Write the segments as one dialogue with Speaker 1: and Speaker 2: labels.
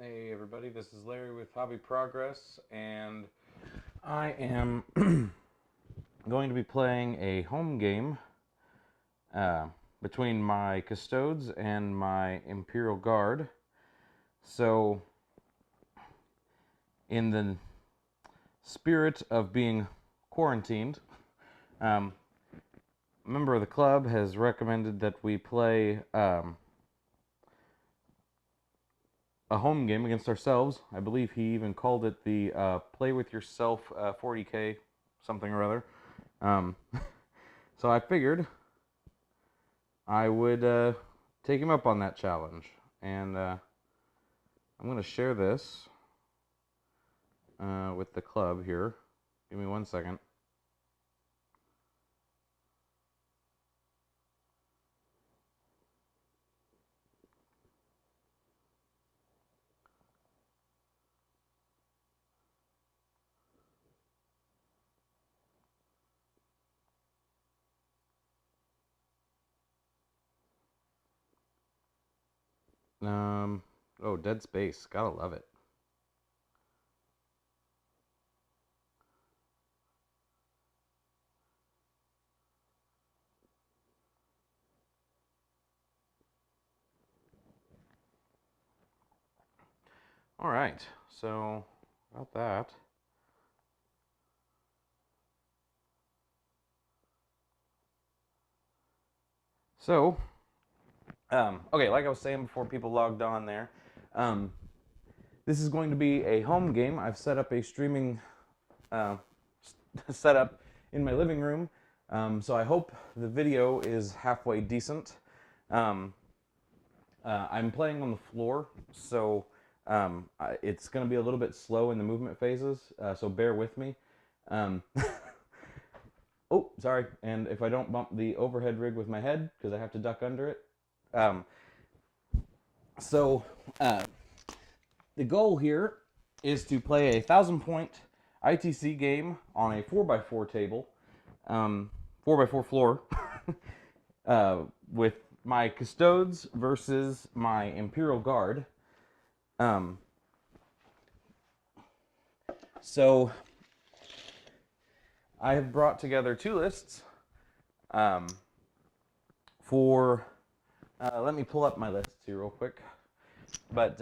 Speaker 1: Hey everybody, this is Larry with Hobby Progress, and I am going to be playing a home game uh, between my Custodes and my Imperial Guard. So, in the spirit of being quarantined, a member of the club has recommended that we play a home game against ourselves. I believe he even called it the Play With Yourself 40K something or other. So I figured I would take him up on that challenge. And I'm going to share this with the club here. Give me 1 second. Oh, Dead Space. Gotta love it. All right. So, about that. So, okay, like I was saying before people logged on there, um, this is going to be a home game. I've set up a streaming uh, setup in my living room, so I hope the video is halfway decent. Um, I'm playing on the floor, so it's going to be a little bit slow in the movement phases, so bear with me. Um, oh, sorry, and if I don't bump the overhead rig with my head, because I have to duck under it. Um, so, the goal here is to play a 1,000-point ITC game on a 4x4 table, 4x4 floor, with my Custodes versus my Imperial Guard. Um, so I have brought together two lists um, for. Let me pull up my lists here real quick. But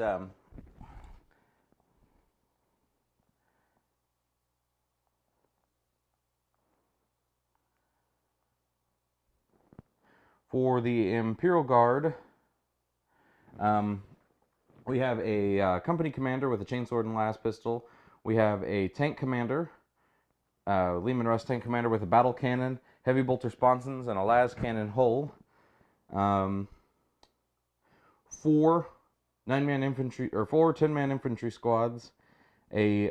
Speaker 1: for the Imperial Guard, we have a company commander with a chainsword and las pistol. We have a tank commander, Lehman Russ tank commander with a battle cannon, heavy bolter sponsons, and a las cannon hull. Four 9-man infantry or four 10-man infantry squads, a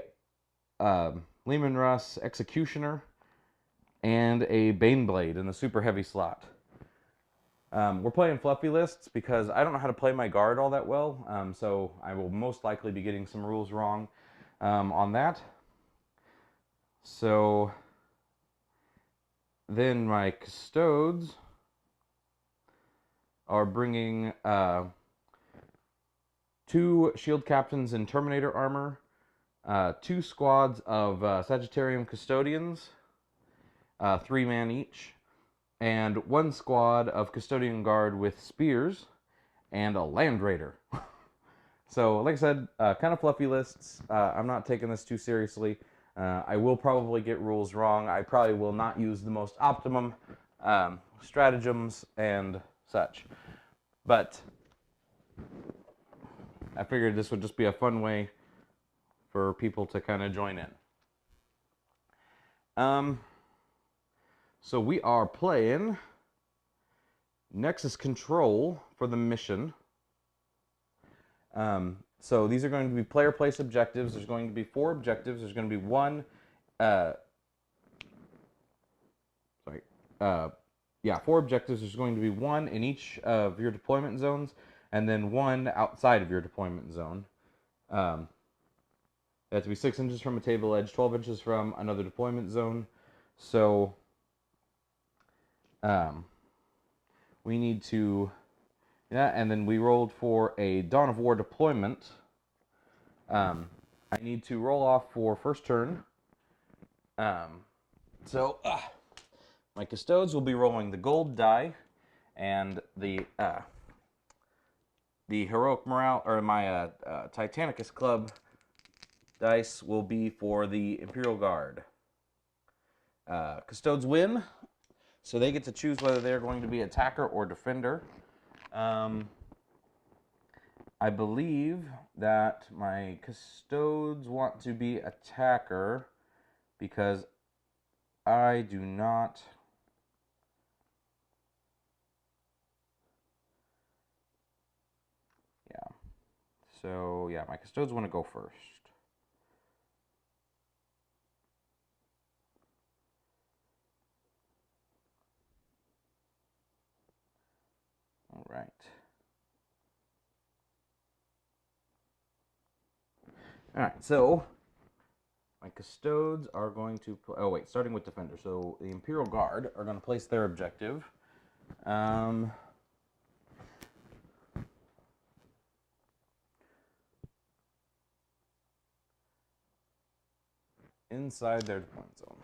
Speaker 1: Lehman Russ executioner, and a Baneblade in the super heavy slot. We're playing fluffy lists because I don't know how to play my guard all that well, so I will most likely be getting some rules wrong on that. So then my Custodes are bringing two shield captains in Terminator armor, two squads of Sagittarium Custodians, 3-man each, and one squad of Custodian Guard with spears, and a Land Raider. So, like I said, kind of fluffy lists. I'm not taking this too seriously. I will probably get rules wrong. I probably will not use the most optimum stratagems and such. But I figured this would just be a fun way for people to kind of join in. So we are playing Nexus Control for the mission. So these are going to be player place objectives. There's going to be 4 objectives. There's going to be one, yeah, 4 objectives. There's going to be one in each of your deployment zones, and then one outside of your deployment zone. It has to be 6 inches from a table edge, 12 inches from another deployment zone. So we need to, yeah, and then we rolled for a Dawn of War deployment I need to roll off for first turn. So my Custodes will be rolling the gold die, and the heroic morale, or my Titanicus Club dice will be for the Imperial Guard. Custodes win, so they get to choose whether they're going to be attacker or defender. I believe that my Custodes want to be attacker because I do not. Yeah. So, yeah, my Custodes want to go first. All right. All right, so my Custodes are going to... Oh, wait, starting with defender. So the Imperial Guard are going to place their objective. Inside their deployment zone.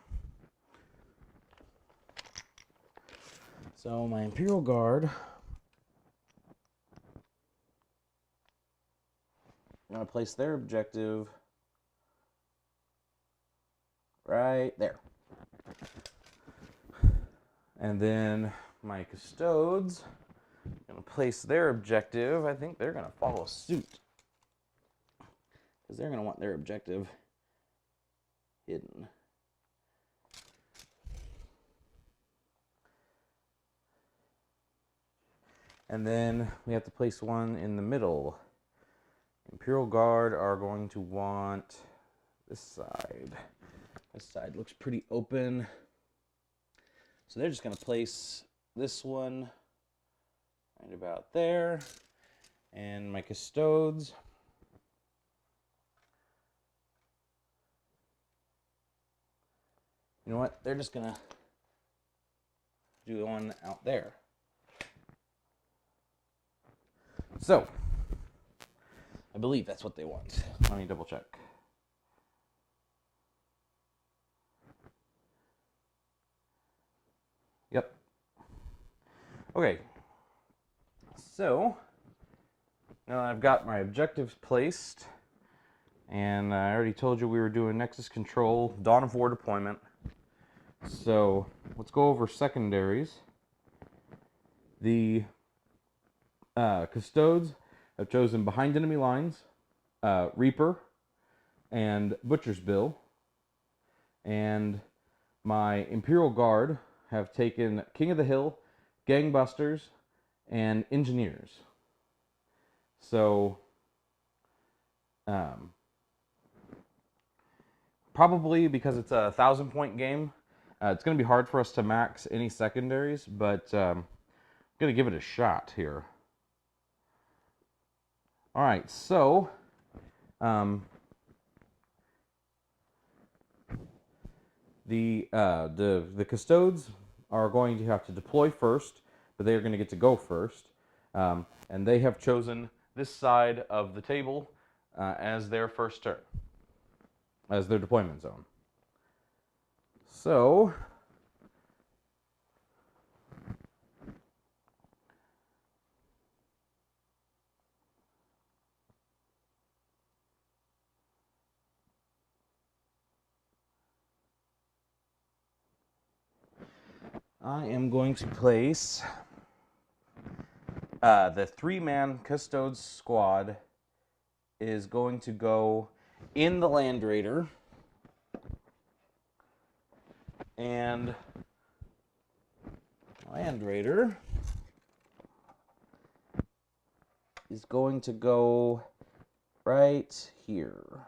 Speaker 1: So my Imperial Guard I'm going to place their objective right there. And then my Custodes are going to place their objective. I think they're going to follow suit, because they're going to want their objective hidden. And then we have to place one in the middle. Imperial Guard are going to want this side. This side looks pretty open. So they're just going to place this one right about there. And my Custodes you know what? They're just going to do one out there. So, I believe that's what they want. Let me double check. Yep. Okay. So, now I've got my objectives placed, and I already told you we were doing Nexus Control, Dawn of War deployment. So, let's go over secondaries. The Custodes have chosen Behind Enemy Lines, Reaper, and Butcher's Bill. And my Imperial Guard have taken King of the Hill, Gangbusters, and Engineers. So, probably because it's a 1,000-point game, it's going to be hard for us to max any secondaries, but I'm going to give it a shot here. All right, so the Custodes are going to have to deploy first, but they are going to get to go first, and they have chosen this side of the table as their first turn, as their deployment zone. So I am going to place the 3-man Custodes squad is going to go in the Land Raider, and Land Raider is going to go right here.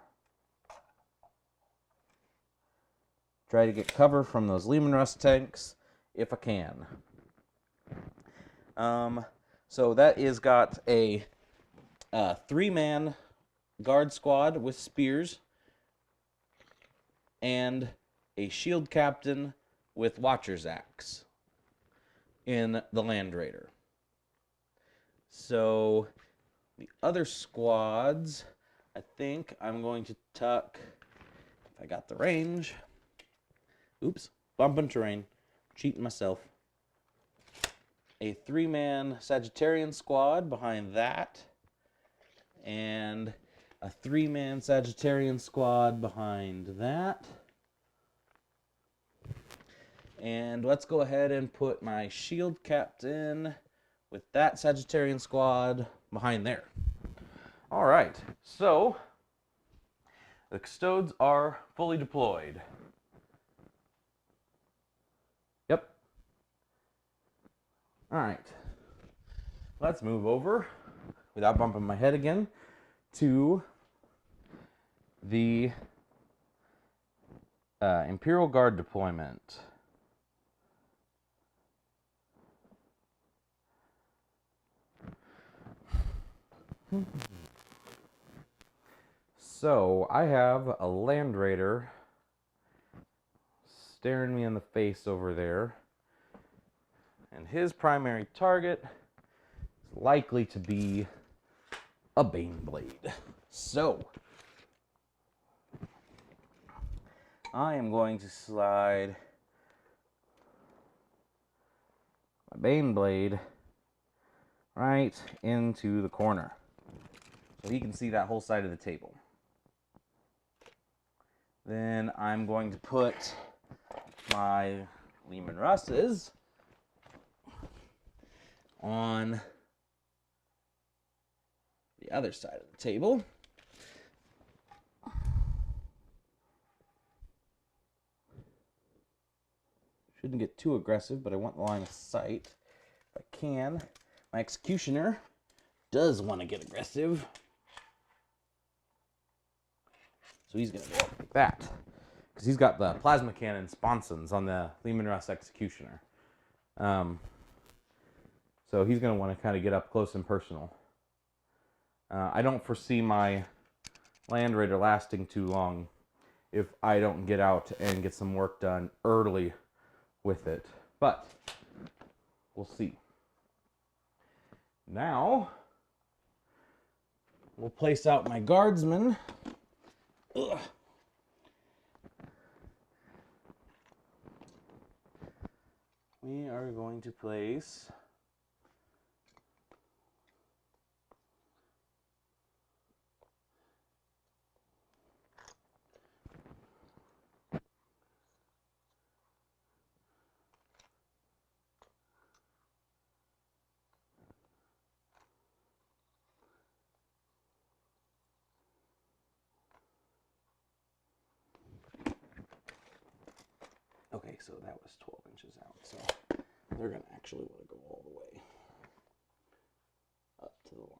Speaker 1: Try to get cover from those Lehman Russ tanks if I can. So that is got a 3-man guard squad with spears and a shield captain with Watcher's Axe in the Land Raider. So the other squads I think I'm going to tuck, if I got the range, oops, bumping terrain, cheating myself, a 3-man Sagittarian squad behind that, and a 3-man Sagittarian squad behind that. And let's go ahead and put my shield captain with that Sagittarian squad behind there. All right, so the Custodes are fully deployed. Yep. All right, let's move over, without bumping my head again, to the Imperial Guard deployment. So I have a Land Raider staring me in the face over there, and his primary target is likely to be a Baneblade. So I am going to slide my Baneblade right into the corner so he can see that whole side of the table. Then I'm going to put my Leman Russes on the other side of the table. Shouldn't get too aggressive, but I want the line of sight. If I can. My Executioner does want to get aggressive. So he's going to go up like that. Because he's got the plasma cannon sponsons on the Leman Russ Executioner. So he's going to want to kind of get up close and personal. I don't foresee my Land Raider lasting too long if I don't get out and get some work done early with it. But we'll see. Now, we'll place out my guardsmen. Ugh. We are going to place okay, so that was 12 inches out, so they're going to actually want to go all the way up to the line.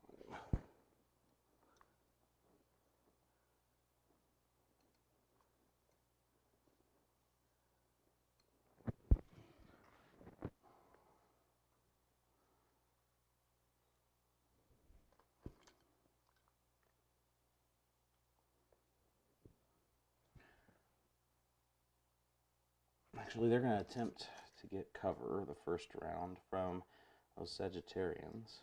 Speaker 1: Actually, they're going to attempt to get cover the first round from those Sagittarians.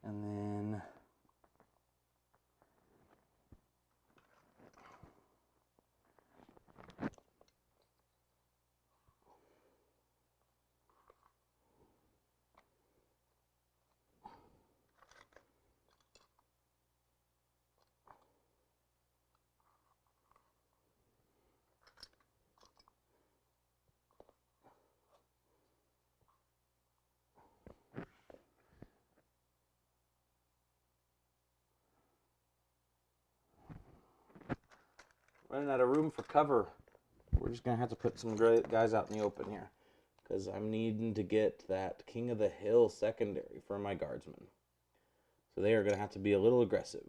Speaker 1: And then running out of room for cover. We're just going to have to put some guys out in the open here, because I'm needing to get that King of the Hill secondary for my guardsmen. So they are going to have to be a little aggressive.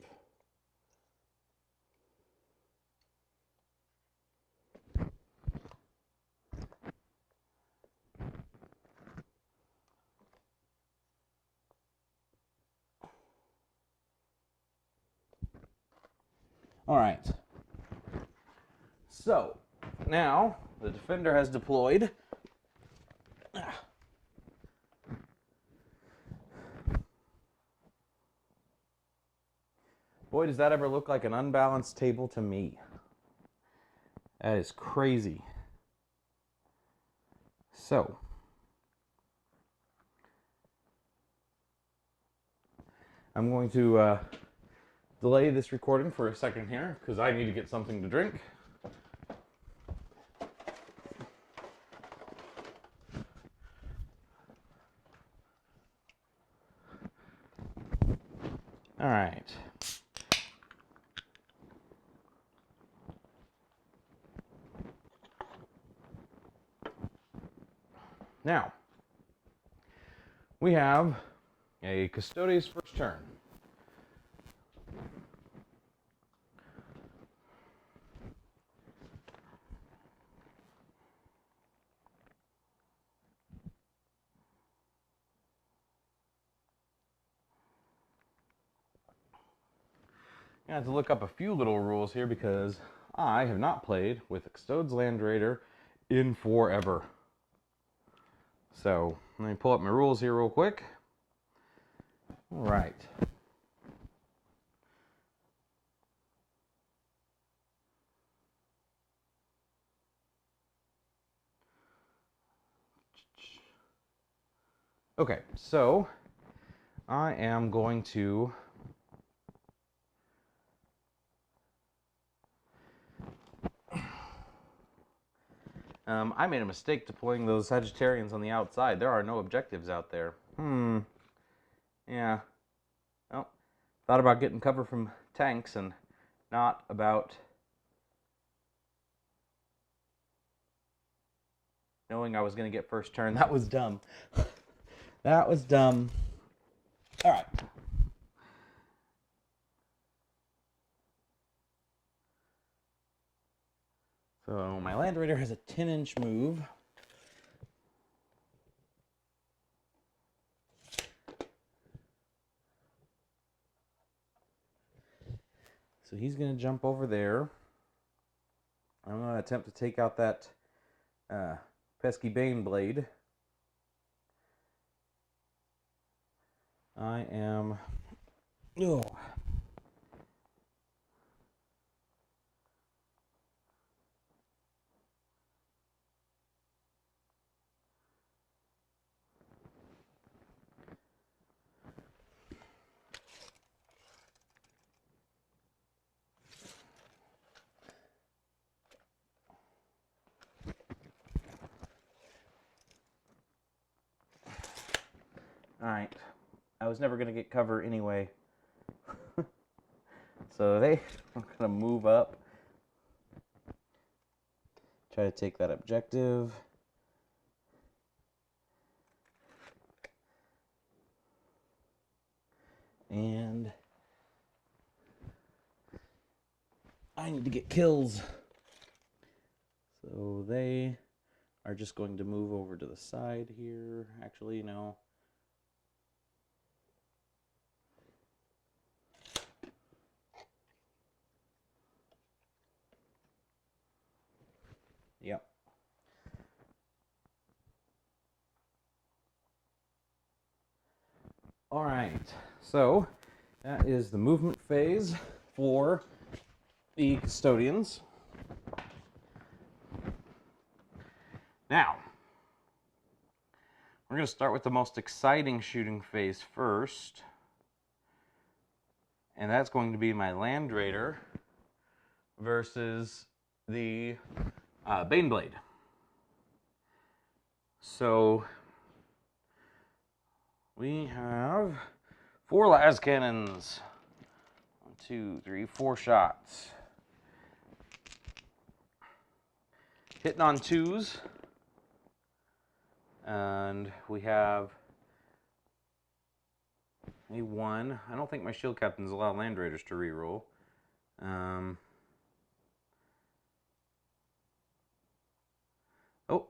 Speaker 1: All right. So now the defender has deployed. Boy, does that ever look like an unbalanced table to me. That is crazy. So, I'm going to delay this recording for a second here because I need to get something to drink. All right. Now, we have a Custodes first turn. I have to look up a few little rules here because I have not played with a Custodes Land Raider in forever. So, let me pull up my rules here real quick. All right. Okay, so I am going to I made a mistake deploying those Sagittarians on the outside. There are no objectives out there. Yeah. Well, thought about getting cover from tanks and not about knowing I was going to get first turn. That was dumb. That was dumb. All right. So my Land Raider has a 10-inch move. So he's going to jump over there. I'm going to attempt to take out that pesky Bane Blade. I am... Oh. Alright. I was never going to get cover anyway. So they are going to move up. Try to take that objective. And I need to get kills. So they are just going to move over to the side here. Actually, no. Yep. All right. So that is the movement phase for the Custodians. Now, we're going to start with the most exciting shooting phase first. And that's going to be my Land Raider versus the Baneblade. So we have 4 las cannons. 1, 2, 3, 4 shots. Hitting on 2s. And we have a 1. I don't think my shield captains allow Land Raiders to reroll. Oh.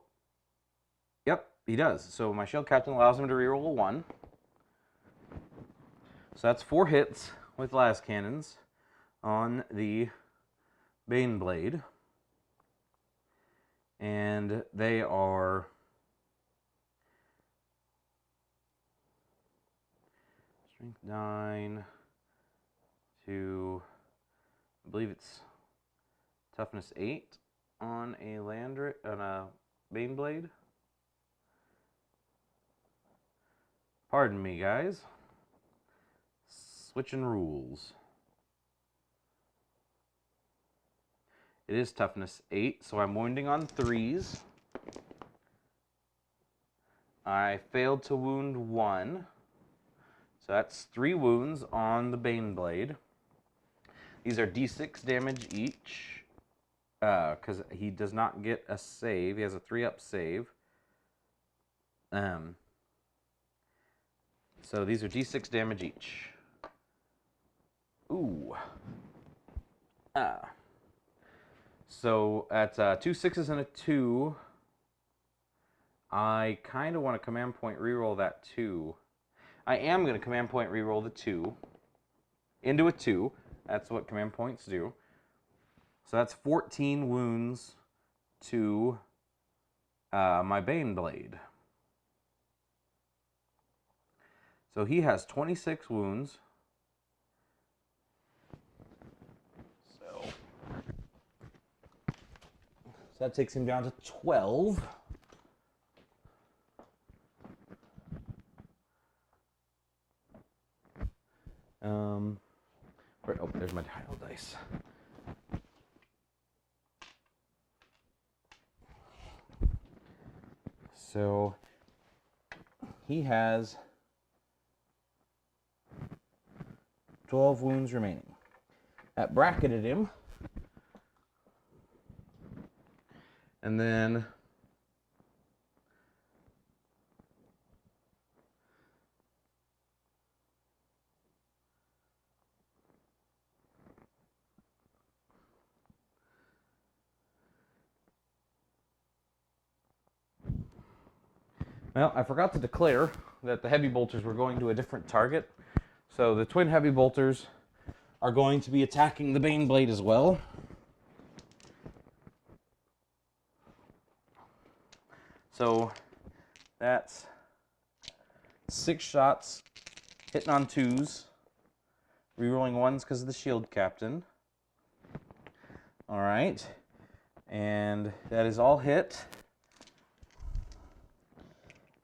Speaker 1: Yep, he does. So my shield captain allows him to reroll a 1. So that's 4 hits with las cannons on the Baneblade. And they are strength 9 to, I believe it's toughness 8 on a Baneblade. Pardon me, guys. Switching rules. It is toughness 8, so I'm wounding on 3s. I failed to wound 1. So that's 3 wounds on the Baneblade. These are d6 damage each, because he does not get a save. He has a 3-up save. So these are d6 damage each. Ooh. So at 2 6s and a 2, I kind of want to command point reroll that 2. I am going to command point reroll the 2 into a 2. That's what command points do. So that's 14 wounds to my Baneblade. So he has 26 wounds. So that takes him down to 12. Oh, there's my tile dice. So he has 12 wounds remaining. That bracketed him. And then well, I forgot to declare that the heavy bolters were going to a different target. So the twin heavy bolters are going to be attacking the Baneblade as well. So that's 6 shots, hitting on 2s, rerolling 1s because of the shield captain. All right, and that is all hit.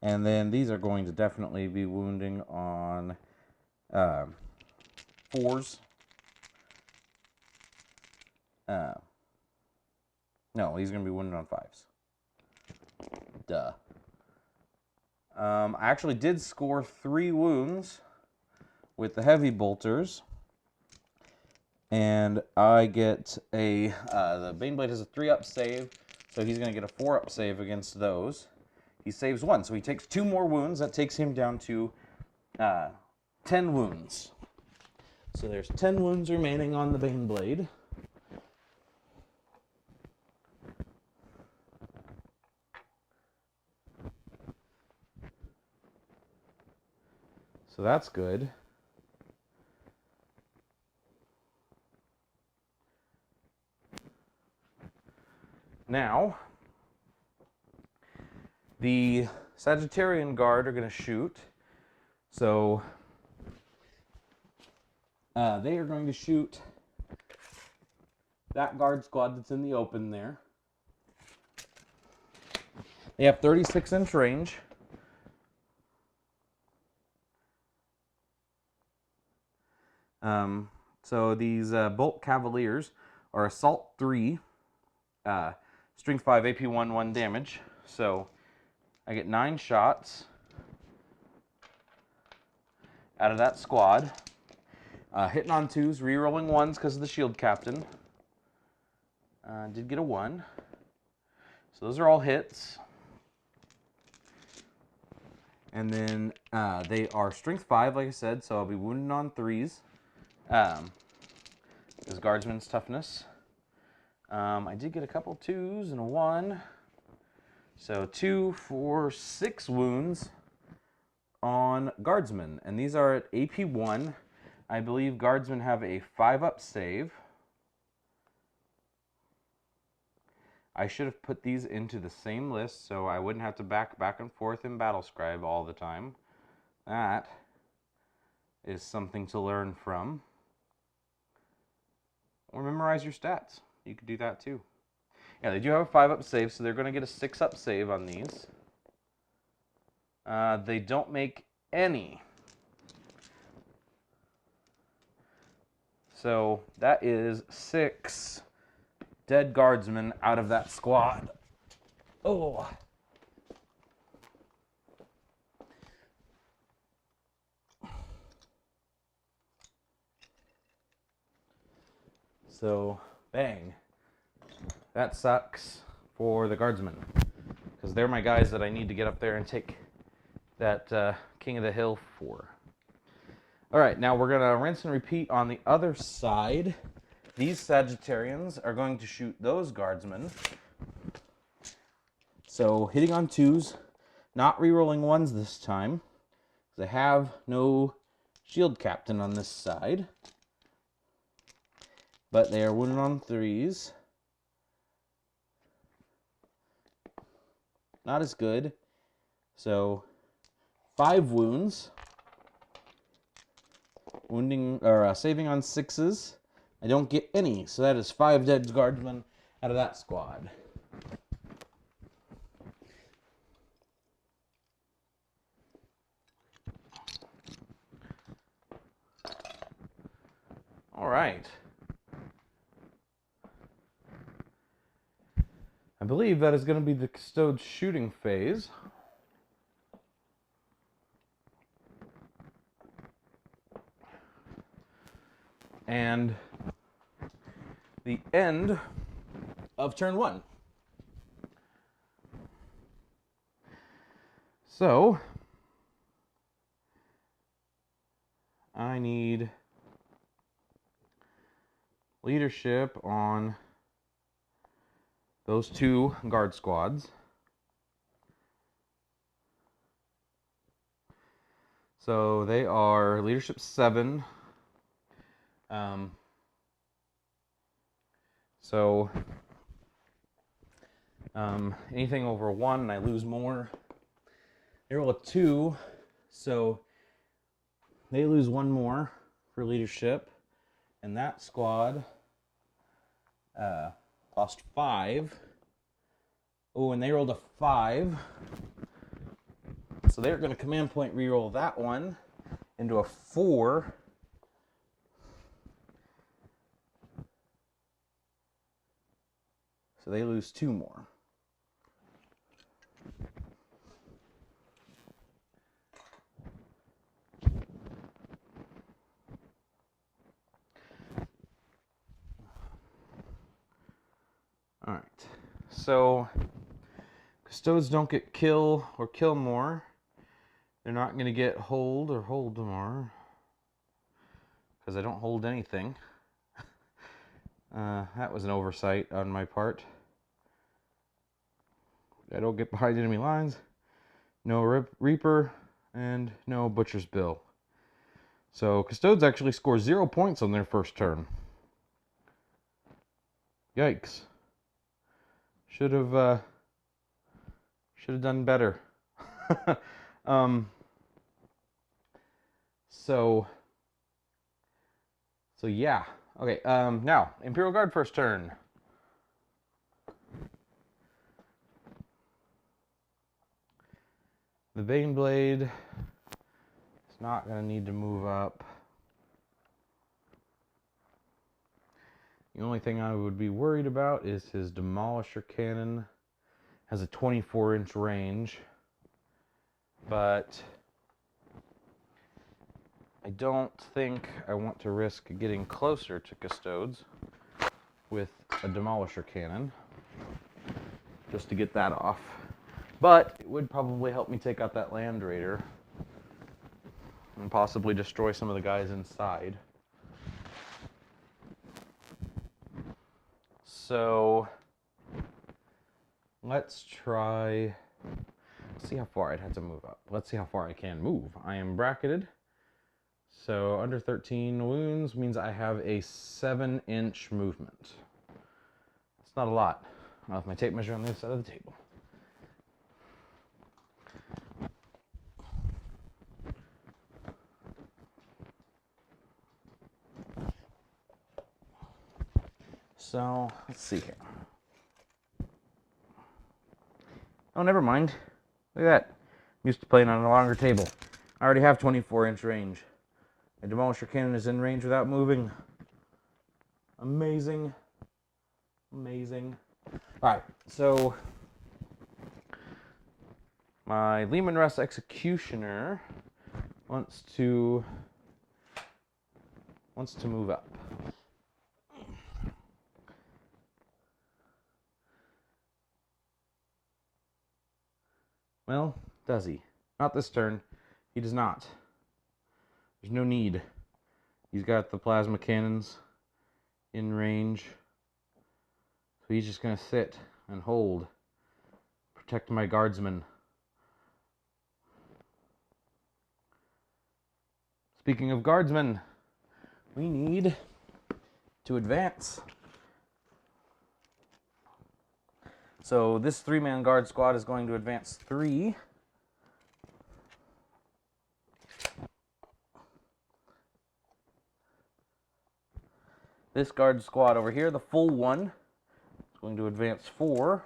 Speaker 1: And then these are going to definitely be wounding on 4s. No, he's going to be wounded on 5s. Duh. I actually did score 3 wounds with the heavy bolters. And I get the Baneblade has a 3-up save, so he's going to get a 4-up save against those. He saves 1, so he takes 2 more wounds. That takes him down to 10 wounds. So there's 10 wounds remaining on the Baneblade. So that's good. Now, the Sagittarian Guard are going to shoot. So they are going to shoot that guard squad that's in the open there. They have 36-inch range. So these Bolt Cavaliers are Assault 3, Strength 5, AP 1, 1 damage. So I get 9 shots out of that squad. Hitting on 2s, rerolling 1s because of the shield captain. Did get a 1. So those are all hits. And then they are Strength 5, like I said, so I'll be wounded on 3s. Is Guardsman's toughness. I did get a couple 2s and a 1. So 2, 4, 6 wounds on Guardsmen. And these are at AP 1. I believe Guardsmen have a 5-up save. I should have put these into the same list so I wouldn't have to back and forth in Battlescribe all the time. That is something to learn from. Or memorize your stats. You could do that too. Yeah, they do have a 5-up save, so they're going to get a 6-up save on these. They don't make any. So that is 6 dead guardsmen out of that squad. Oh. So, bang. That sucks for the guardsmen, because they're my guys that I need to get up there and take that King of the Hill for. All right, now we're going to rinse and repeat on the other side. These Sagittarians are going to shoot those guardsmen. So hitting on 2s, not rerolling 1s this time, because I have no shield captain on this side. But they are wounded on 3s. Not as good. So 5 wounds. Wounding or saving on 6s. I don't get any, so that is 5 dead guardsmen out of that squad. All right. I believe that is going to be the Custodes shooting phase. And the end of turn 1. So, I need leadership on those 2 guard squads. So they are leadership 7. Anything over 1, I lose more. They roll a 2, so they lose 1 more for leadership. And that squad lost 5. Oh, and they rolled a 5. So they're going to command point reroll that one into a 4. So they lose 2 more. All right. So Custodes don't get kill or kill more. They're not going to get hold or hold more, because I don't hold anything. That was an oversight on my part. I don't get behind enemy lines. No Reaper and no Butcher's Bill. So Custodes actually score 0 points on their first turn. Yikes. Should have done better. So yeah. Okay, now, Imperial Guard first turn. The Baneblade is not going to need to move up. The only thing I would be worried about is his Demolisher Cannon. Has a 24-inch range. But I don't think I want to risk getting closer to Custodes with a Demolisher Cannon, just to get that off. But it would probably help me take out that Land Raider and possibly destroy some of the guys inside. So let's try, see how far I'd have to move up. Let's see how far I can move. I am bracketed. So under 13 wounds means I have a 7-inch movement. It's not a lot. I'll have my tape measure on the other side of the table. So, let's see here. Oh, never mind. Look at that. I'm used to playing on a longer table. I already have 24-inch range. A demolisher cannon is in range without moving. Amazing. Amazing. Alright, so my Lehman Russ executioner wants to move up. Well, does he? Not this turn. He does not. There's no need. He's got the plasma cannons in range. So he's just going to sit and hold. Protect my guardsmen. Speaking of guardsmen, we need to advance. So this 3-man guard squad is going to advance 3. This guard squad over here, the full one, is going to advance 4.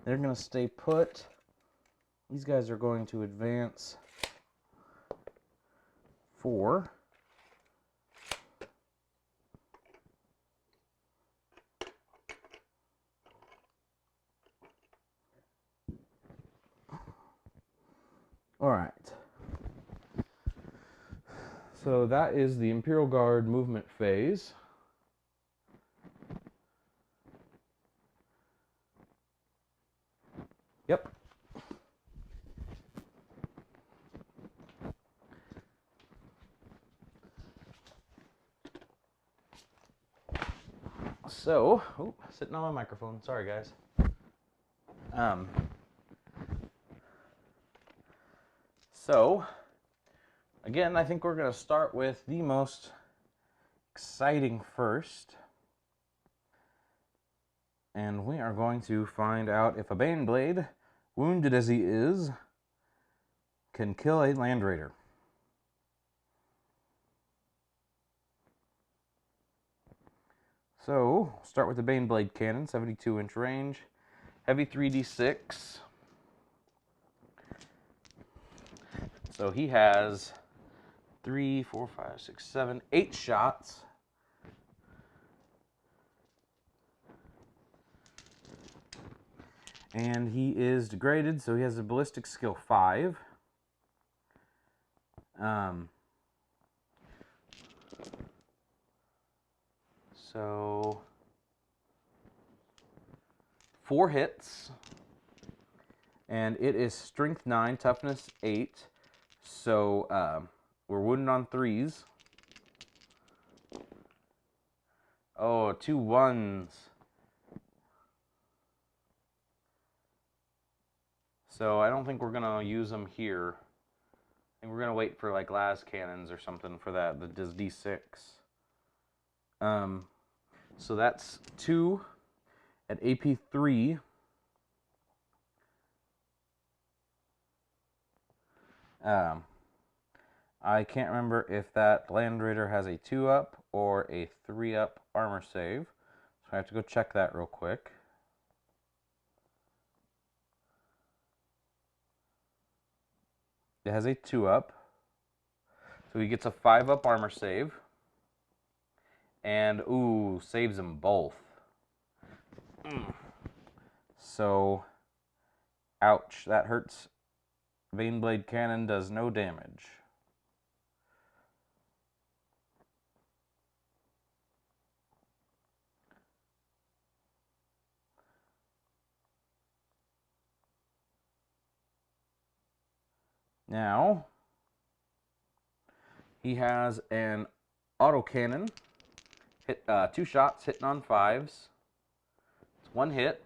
Speaker 1: They're going to stay put. These guys are going to advance 4. All right. So that is the Imperial Guard movement phase. Yep. So, sitting on my microphone. Sorry, guys. So, again, I think we're going to start with the most exciting first. And we are going to find out if a Baneblade, wounded as he is, can kill a Land Raider. So, start with the Baneblade cannon, 72-inch range, heavy 3d6. So he has 3, 4, 5, 6, 7, 8 shots. And he is degraded, so he has a ballistic skill 5. So 4 hits, and it is strength 9, toughness 8. So we're wounded on 3s. Oh, 2 1s. So I don't think we're gonna use them here. I think we're gonna wait for like las cannons or something for that. That does D6. So that's 2 at AP 3. I can't remember if that Land Raider has a 2-up or a 3-up armor save. So I have to go check that real quick. It has a 2-up. So he gets a 5-up armor save. And, ooh, saves them both. So, ouch, that hurts. Baneblade cannon does no damage. Now, he has an autocannon. Hit 2 shots, hitting on 5s. It's 1 hit.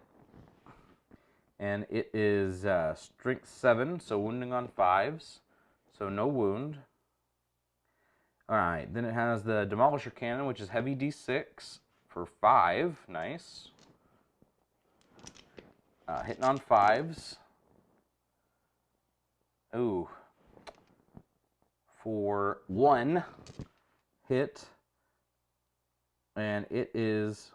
Speaker 1: And it is strength 7, so wounding on 5s. So no wound. Alright, then it has the Demolisher Cannon, which is heavy D6 for 5. Nice. Hitting on 5s. Ooh. For 1 hit. And it is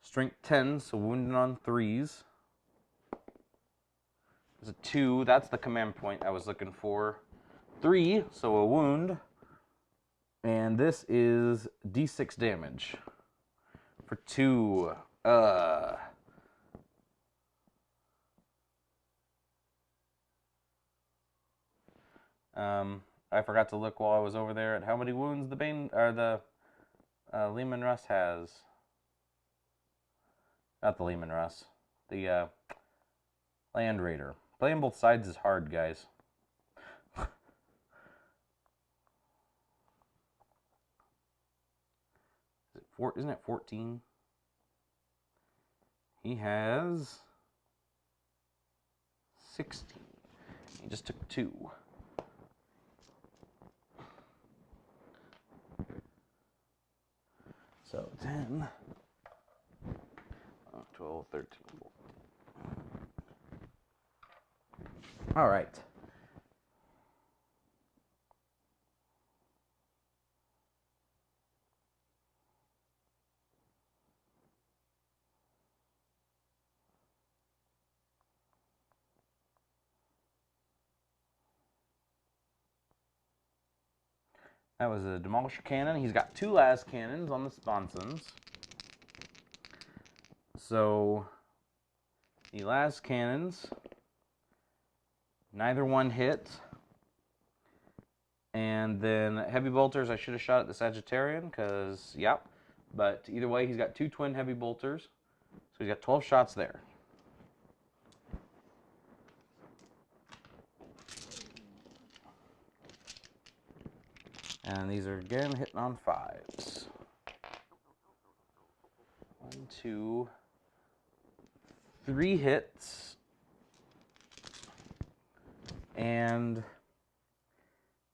Speaker 1: strength 10, so wounding on 3s. There's a 2, that's the command point I was looking for. 3, so a wound. And this is D6 damage for 2. I forgot to look while I was over there at how many wounds the Lehman Russ has. Not the Lehman Russ. The Land Raider. Playing both sides is hard, guys. Isn't it 14? He has 16. He just took 2. So 10, 12, 13. All right. That was a Demolisher Cannon. He's got 2 las cannons on the sponsons. So, the las cannons, neither one hit. And then heavy bolters, I should have shot at the Sagittarian, because, yep. But either way, he's got 2 twin heavy bolters. So he's got 12 shots there. And these are, again, hitting on 5s. 1, 2, 3 hits. And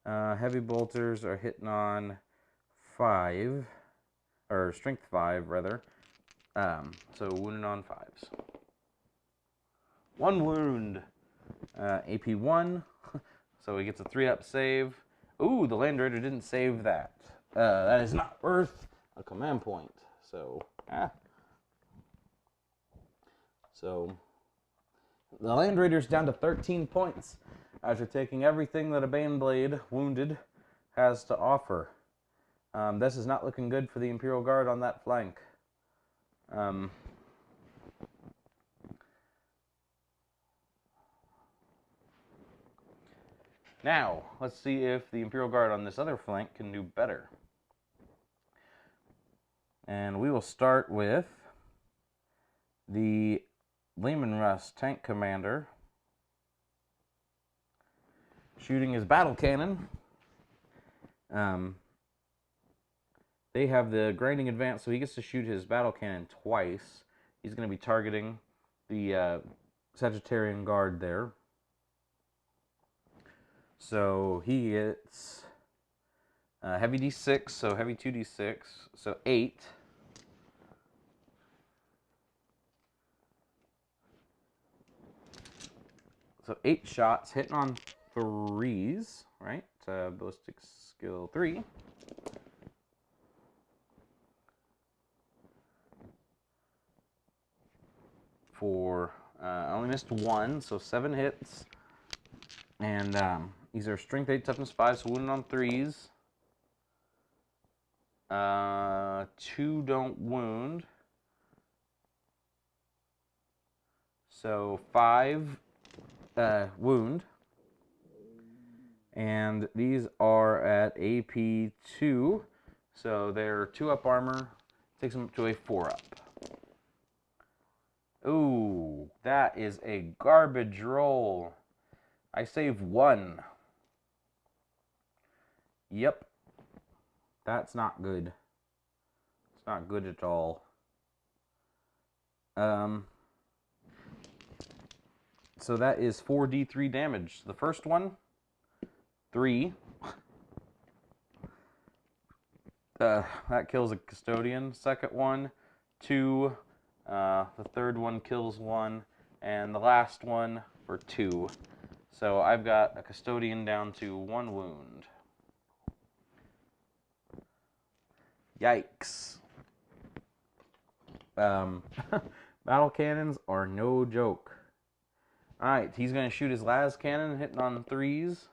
Speaker 1: heavy bolters are hitting on 5. Or strength 5, rather. So wounded on 5s. 1 wound. AP 1. So he gets a 3-up save. Ooh, the Land Raider didn't save that. That is not worth a command point. So, So, the Land Raider's down to 13 points after taking everything that a Baneblade, wounded, has to offer. This is not looking good for the Imperial Guard on that flank. Now, let's see if the Imperial Guard on this other flank can do better. And we will start with the Lehman Russ tank commander shooting his battle cannon. They have the grinding advance, so he gets to shoot his battle cannon twice. He's going to be targeting the Sagittarian Guard there. So he gets heavy D6, so heavy 2D6, so 8. So 8 shots, hitting on 3s, right? Ballistic skill 3. I only missed 1, so 7 hits. And these are strength 8, toughness 5, so wounded on 3s. 2 don't wound. So 5 wound. And these are at AP 2, so they're 2-up armor. Takes them up to a 4-up. Ooh, that is a garbage roll. I saved 1. Yep. That's not good. It's not good at all. So that is 4d3 damage. The first one, 3. That kills a custodian. Second one, 2. The third one kills 1. And the last one for 2. So I've got a custodian down to 1 wound. Yikes. Battle cannons are no joke. Alright, he's going to shoot his las cannon, hitting on 3s.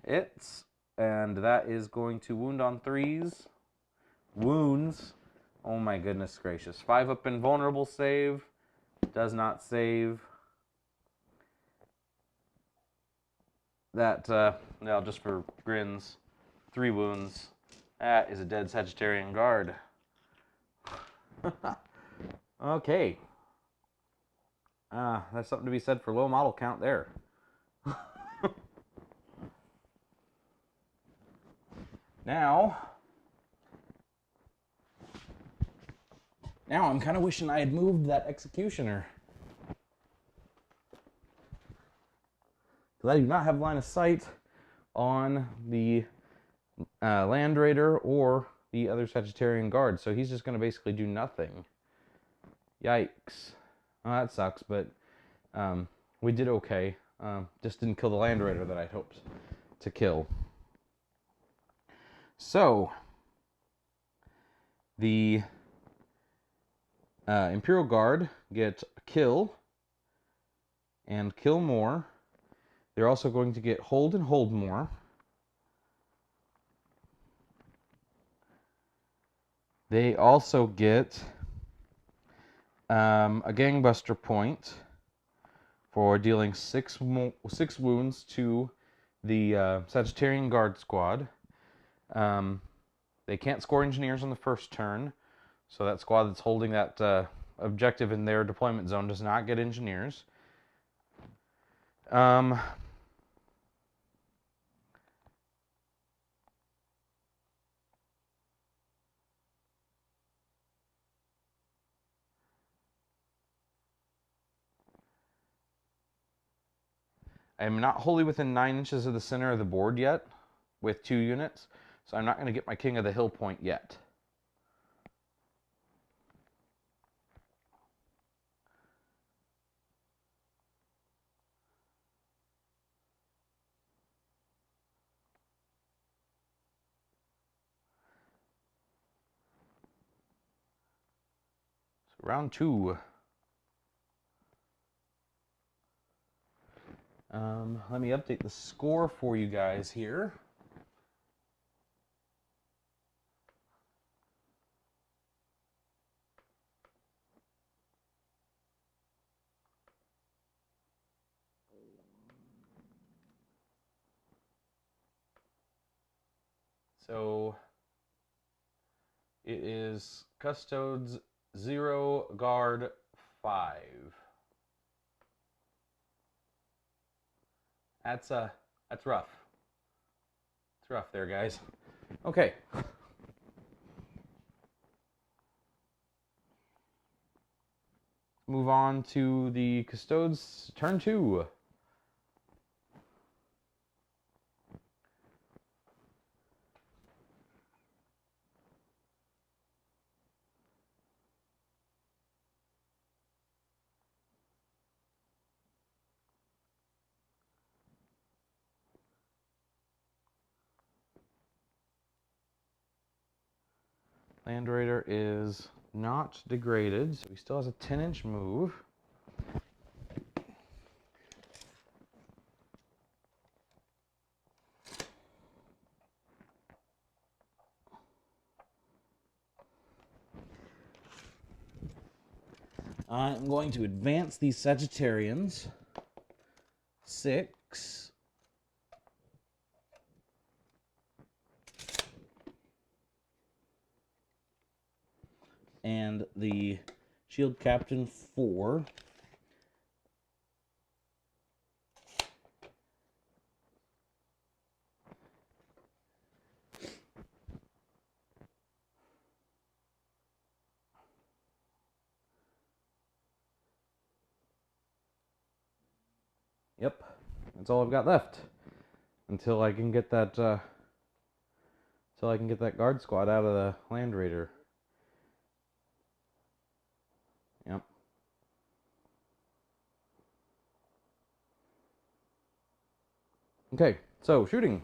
Speaker 1: Hits. And that is going to wound on 3s. Wounds. Oh my goodness gracious. 5 up invulnerable save. Does not save. That, now just for grins, 3 wounds. That is a dead Sagittarian guard. Okay. There's something to be said for low model count there. Now I'm kind of wishing I had moved that executioner. Because I do not have line of sight on the Land Raider or the other Sagittarian guard, so he's just going to basically do nothing. Yikes. Oh, that sucks, but we did okay. Just didn't kill the Land Raider that I'd hoped to kill. So, the Imperial Guard get a kill and kill more. They're also going to get hold and hold more. They also get a gangbuster point for dealing 6 wounds to the Sagittarian Guard squad. They can't score engineers on the first turn, so that squad that's holding that objective in their deployment zone does not get engineers. I'm not wholly within 9 inches of the center of the board yet with 2 units, so I'm not going to get my King of the Hill point yet. So round 2. Let me update the score for you guys here. So it is Custodes 0, Guard 5. That's rough. It's rough there, guys. Okay. Move on to the Custodes, turn 2. Land Raider is not degraded, so he still has a 10-inch move. I'm going to advance these Sagittarians. 6. And the Shield Captain 4. Yep, that's all I've got left until I can get that guard squad out of the Land Raider. Yep. Okay, so shooting.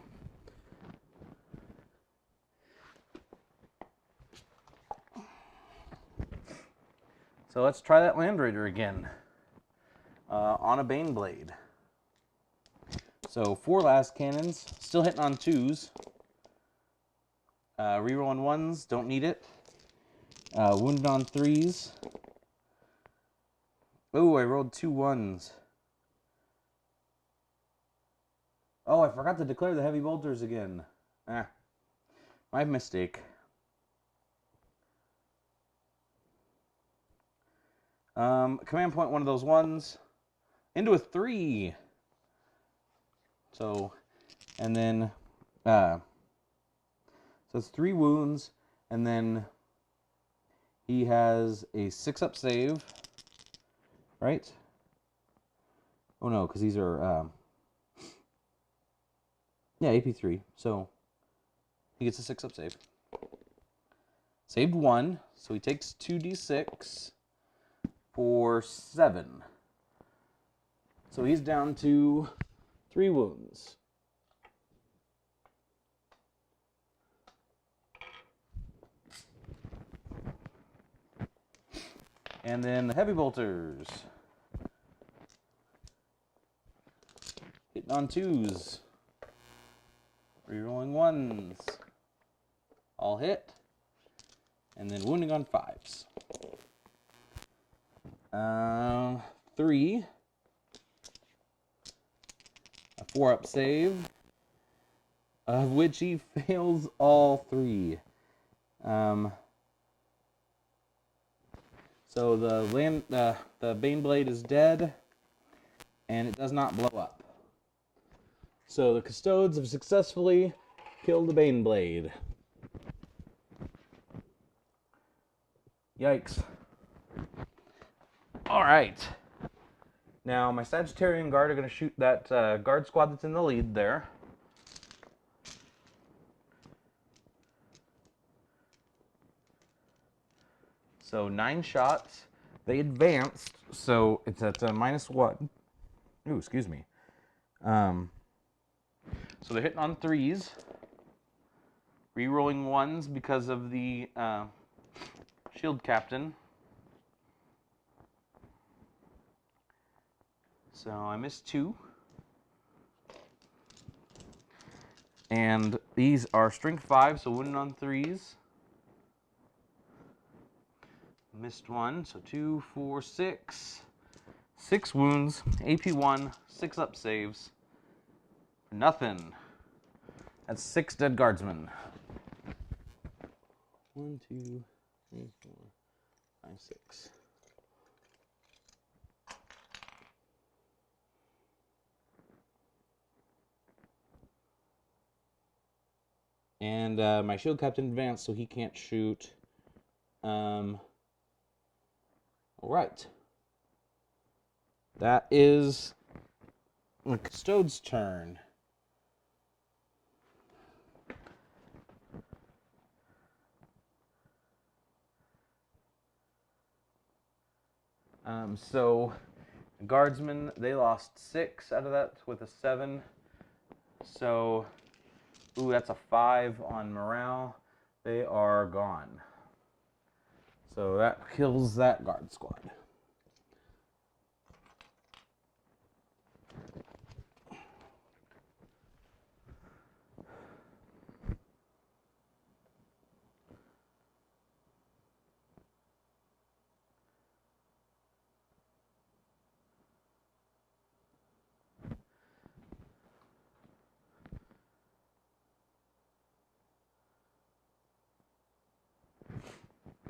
Speaker 1: So let's try that Land Raider again on a Baneblade. So 4 last cannons, still hitting on 2s. Rerolling 1s, don't need it. Wounded on 3s. Oh, I rolled 2 1s. Oh, I forgot to declare the heavy bolters again. My mistake. Command point one of those 1s into a 3. So, and then, so it's 3 wounds, and then he has a 6-up save, right? Oh no, because these are, yeah, AP3, so he gets a 6-up save. Saved 1, so he takes 2d6 for 7. So he's down to 3 wounds. And then the heavy bolters. Hitting on 2s. Rerolling 1s. All hit. And then wounding on 5s. 3. A 4-up save, of which he fails all 3. So the Baneblade is dead, and it does not blow up. So the Custodes have successfully killed the Baneblade. Yikes. Alright. Now, my Sagittarian Guard are going to shoot that guard squad that's in the lead there. So 9 shots. They advanced, so it's at -1. Ooh, excuse me. So they're hitting on 3s. Rerolling 1s because of the shield captain. So I missed 2. And these are strength 5, so wounded on 3s. Missed 1, so 2, 4, 6. 6 wounds, AP1, 6-up saves. Nothing. That's 6 dead guardsmen. 1, 2, 3, 4, 5, 6. And my shield captain advanced, so he can't shoot. All right. That is the Custodes' turn. So guardsmen, they lost 6 out of that with a 7. So, ooh, that's a 5 on morale. They are gone. So that kills that guard squad.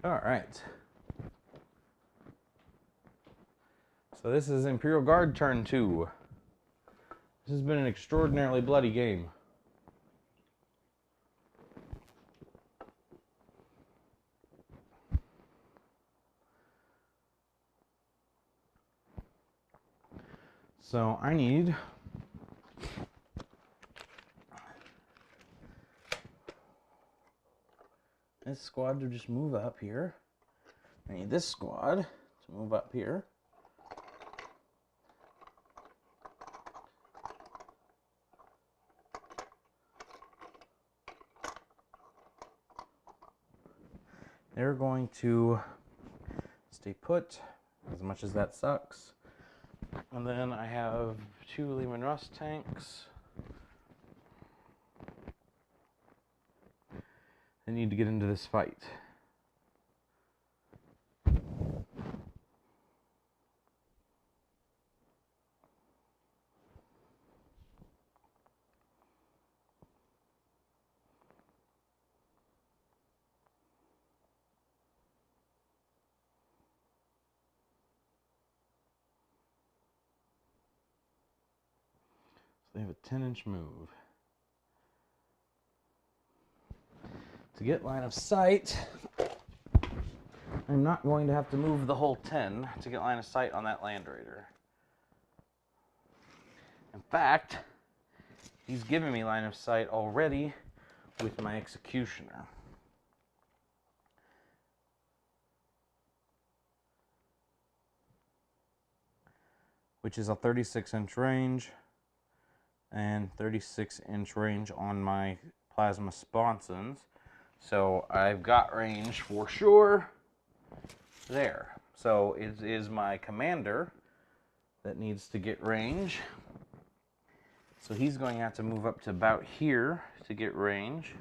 Speaker 1: All right. So this is Imperial Guard turn 2. This has been an extraordinarily bloody game. So I need this squad to just move up here. I need this squad to move up here. They're going to stay put, as much as that sucks. And then I have 2 Lehman Russ tanks. I need to get into this fight. So they have a 10-inch move. To get line of sight, I'm not going to have to move the whole 10 to get line of sight on that Land Raider. In fact, he's given me line of sight already with my Executioner. Which is a 36-inch range and 36-inch range on my plasma sponsons. So I've got range for sure there. So it is my commander that needs to get range. So he's going to have to move up to about here to get range.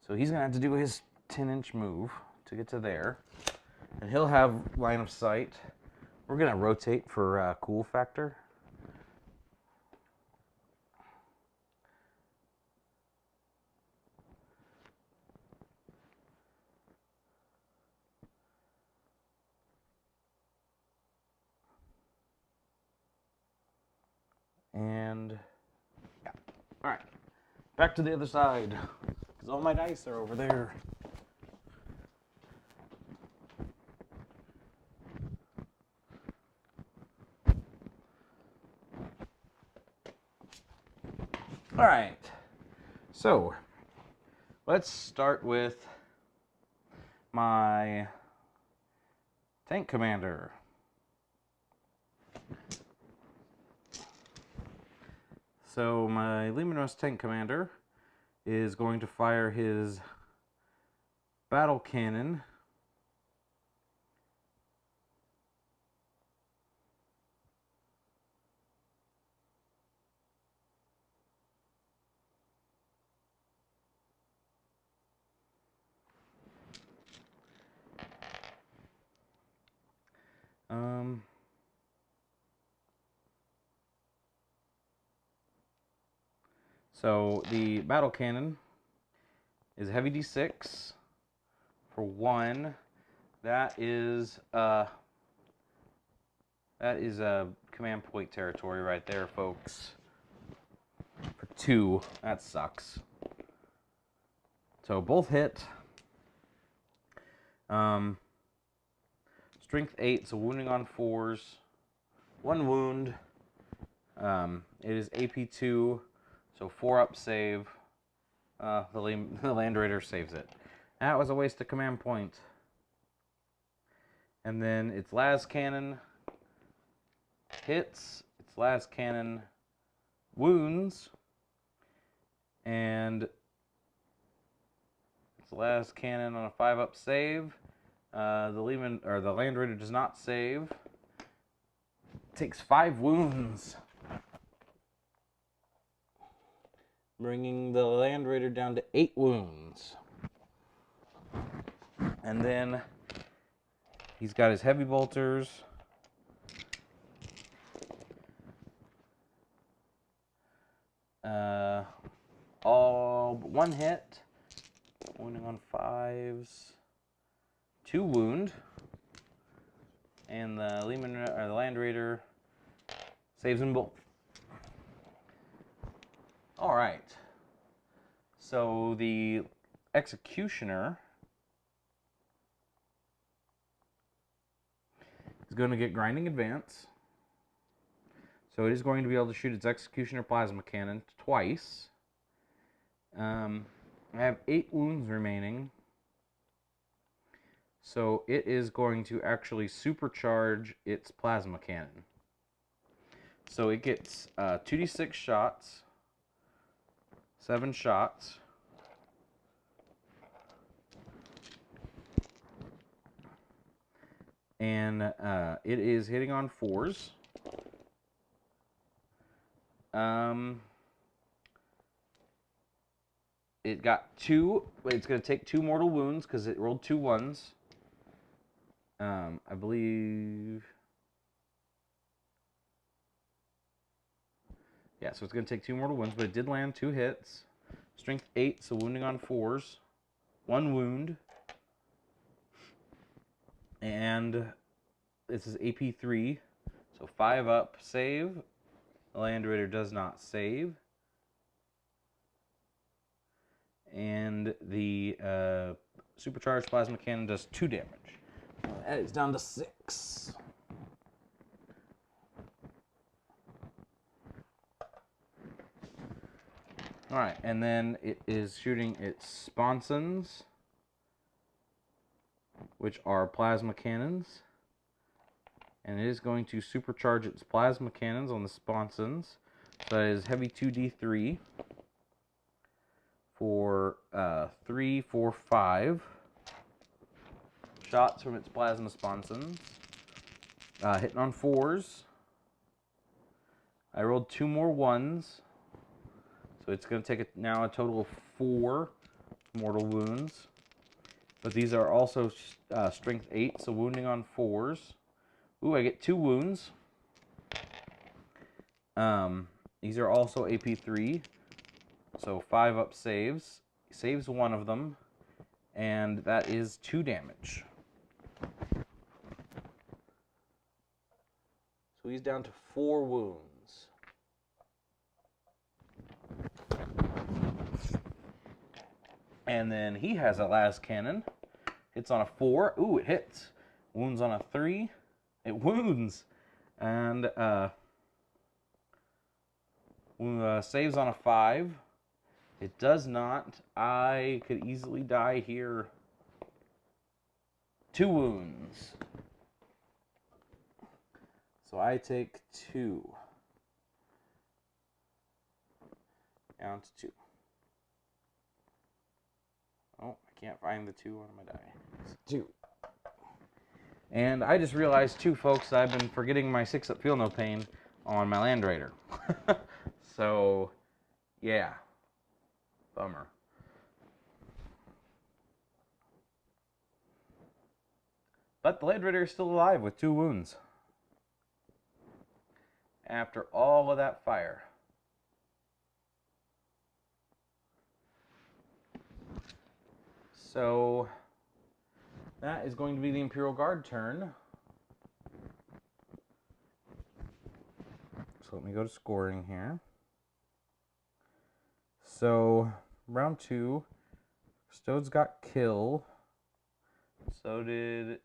Speaker 1: So he's going to have to do his 10-inch move to get to there. And he'll have line of sight. We're going to rotate for cool factor. And yeah, all right, back to the other side, because all my dice are over there. All right, so let's start with my tank commander. So my Lehman Russ tank commander is going to fire his battle cannon so the battle cannon is heavy D6 for 1. That is a command point territory right there, folks. For 2, that sucks. So both hit. Strength 8, so wounding on 4s. 1 wound. It is AP 2, so 4-up save. The Land Raider saves it. That was a waste of command point. And then its las cannon hits. Its las cannon wounds. And its las cannon on a 5-up save. The Land Raider does not save. Takes 5 wounds. Bringing the Land Raider down to 8 wounds. And then he's got his heavy bolters. All but 1 hit. Wounding on 5s. 2 wound. And the Land Raider saves them both. All right. So the Executioner is going to get grinding advance. So it is going to be able to shoot its executioner plasma cannon twice. I have 8 wounds remaining. So it is going to actually supercharge its plasma cannon. So it gets 2d6 shots, 7 shots. And it is hitting on 4s. It got 2. It's going to take 2 mortal wounds because it rolled 2 1s. I believe. Yeah, so it's going to take 2 mortal wounds, but it did land 2 hits. Strength 8, so wounding on 4s. 1 wound. And this is AP 3, so 5 up, save. The Land Raider does not save. And the supercharged plasma cannon does 2 damage. That is down to 6. Alright, and then it is shooting its sponsons, which are plasma cannons. And it is going to supercharge its plasma cannons on the sponsons. So that is heavy 2d3 for 3, 4, 5 shots from its plasma sponsons. Hitting on 4s. I rolled 2 more 1s. So it's going to take now a total of 4 mortal wounds. But these are also strength 8, so wounding on 4s. Ooh, I get 2 wounds. These are also AP 3. So 5 up saves. Saves 1 of them. And that is 2 damage. So he's down to 4 wounds. And then he has a las cannon. Hits on a 4. Ooh, it hits. Wounds on a 3. It wounds. And saves on a 5. It does not. I could easily die here. 2 wounds. So I take 2. Down to 2. Oh, I can't find the 2 on my die. It's 2. And I just realized too, folks, I've been forgetting my 6-up Feel No Pain on my Land Raider. So, yeah. Bummer. But the Land Raider is still alive with 2 wounds. After all of that fire. So, that is going to be the Imperial Guard turn. So let me go to scoring here. So, round 2, Custodes got kill. So did...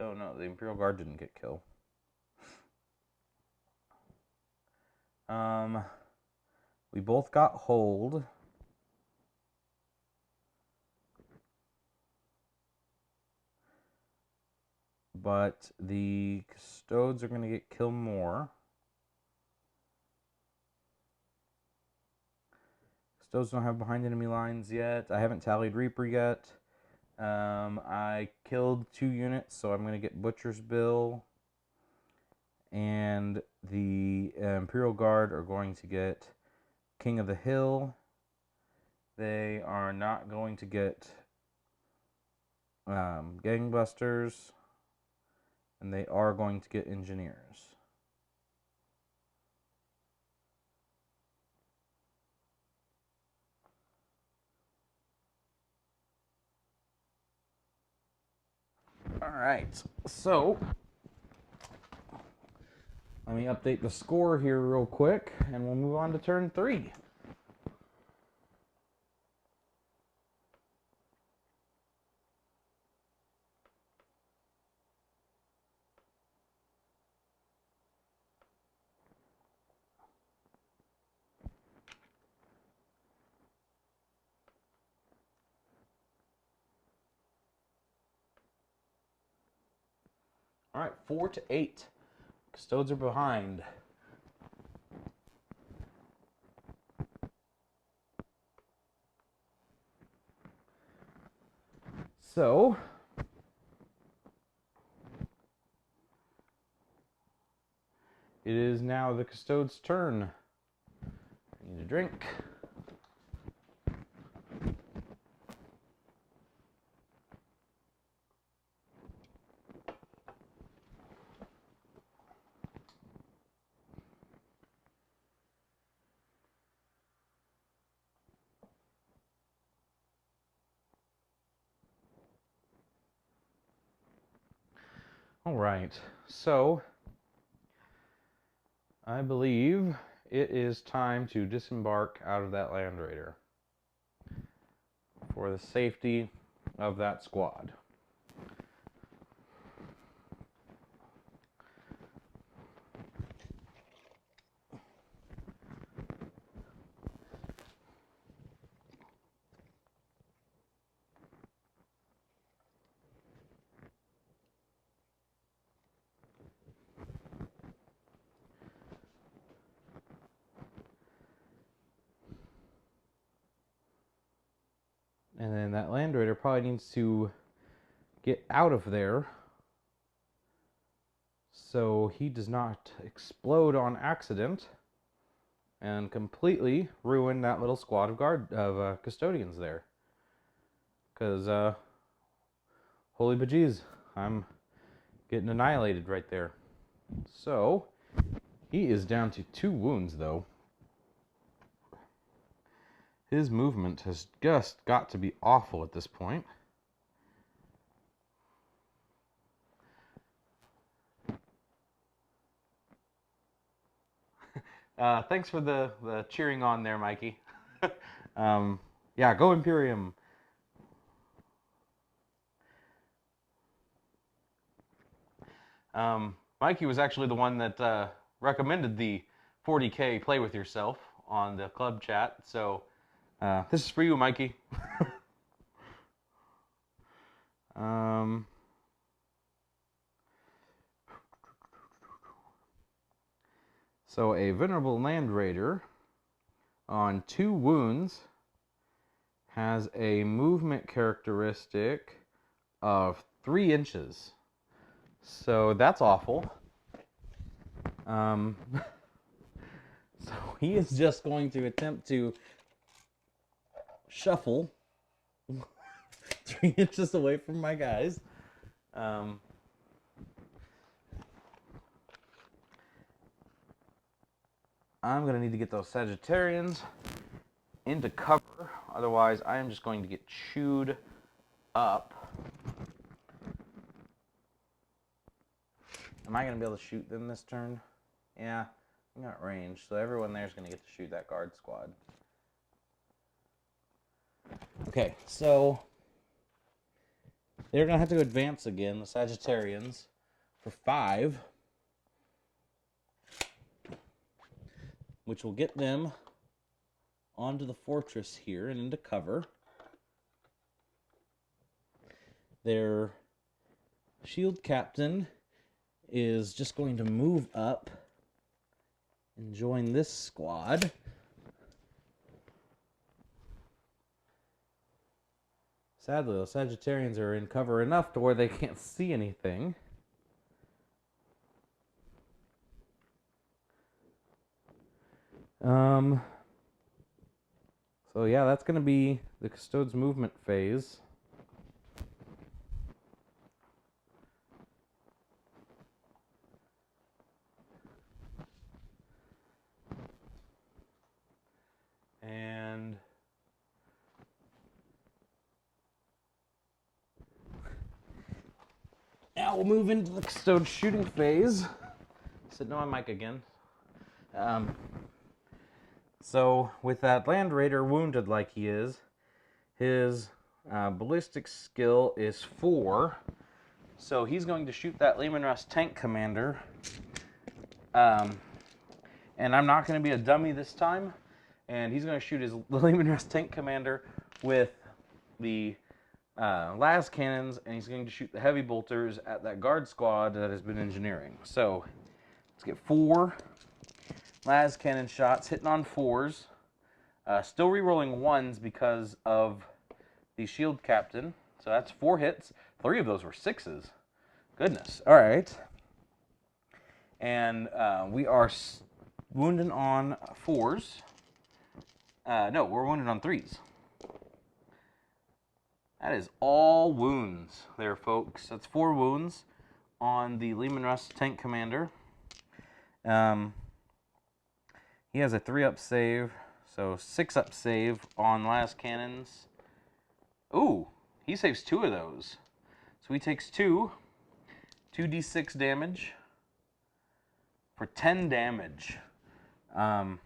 Speaker 1: Oh no, the Imperial Guard didn't get kill. We both got hold. But the Custodes are going to get kill more. Custodes don't have behind enemy lines yet. I haven't tallied Reaper yet. I killed 2 units, so I'm going to get Butcher's Bill. And the Imperial Guard are going to get King of the Hill. They are not going to get Gangbusters. And they are going to get Engineers. Alright, so let me update the score here real quick, and we'll move on to turn 3. All right, 4-8. Custodes are behind. So, it is now the Custodes' turn. I need a drink. All right, so I believe it is time to disembark out of that Land Raider for the safety of that squad. And then that Land Raider probably needs to get out of there so he does not explode on accident and completely ruin that little squad of custodians there. Because, holy bejeez, I'm getting annihilated right there. So, he is down to 2 wounds, though. His movement has just got to be awful at this point. Thanks for the cheering on there, Mikey. Yeah, go Imperium. Mikey was actually the one that recommended the 40K play with yourself on the club chat, so this is for you, Mikey. So a Venerable Land Raider on 2 wounds has a movement characteristic of 3 inches. So that's awful. So he is just going to attempt to shuffle 3 inches away from my guys. I'm going to need to get those Sagittarians into cover. Otherwise, I am just going to get chewed up. Am I going to be able to shoot them this turn? Yeah, I'm got range, so everyone there is going to get to shoot that guard squad. Okay, so they're going to have to advance again, the Sagittarians, for 5. Which will get them onto the fortress here and into cover. Their shield captain is just going to move up and join this squad. Sadly, the Sagittarians are in cover enough to where they can't see anything. So yeah, that's going to be the Custodes movement phase. And now we'll move into the Custodes shooting phase. Sitting on my mic again. So with that Land Raider wounded like he is, his ballistic skill is 4. So he's going to shoot that Lehman Russ tank commander. And I'm not going to be a dummy this time. And he's going to shoot the Lehman Russ tank commander with the las cannons, and he's going to shoot the heavy bolters at that guard squad that has been engineering. So let's get 4 las cannon shots, hitting on 4s. Still re-rolling 1s because of the shield captain. So that's 4 hits. 3 of those were 6s. Goodness. All right. And we are wounded on 4s. No, we're wounded on 3s. That is all wounds there, folks. That's 4 wounds on the Lehman Russ tank commander. He has a 3-up save, so 6-up save on las cannons. Ooh, he saves 2 of those. So he takes 2d6 damage for 10 damage. How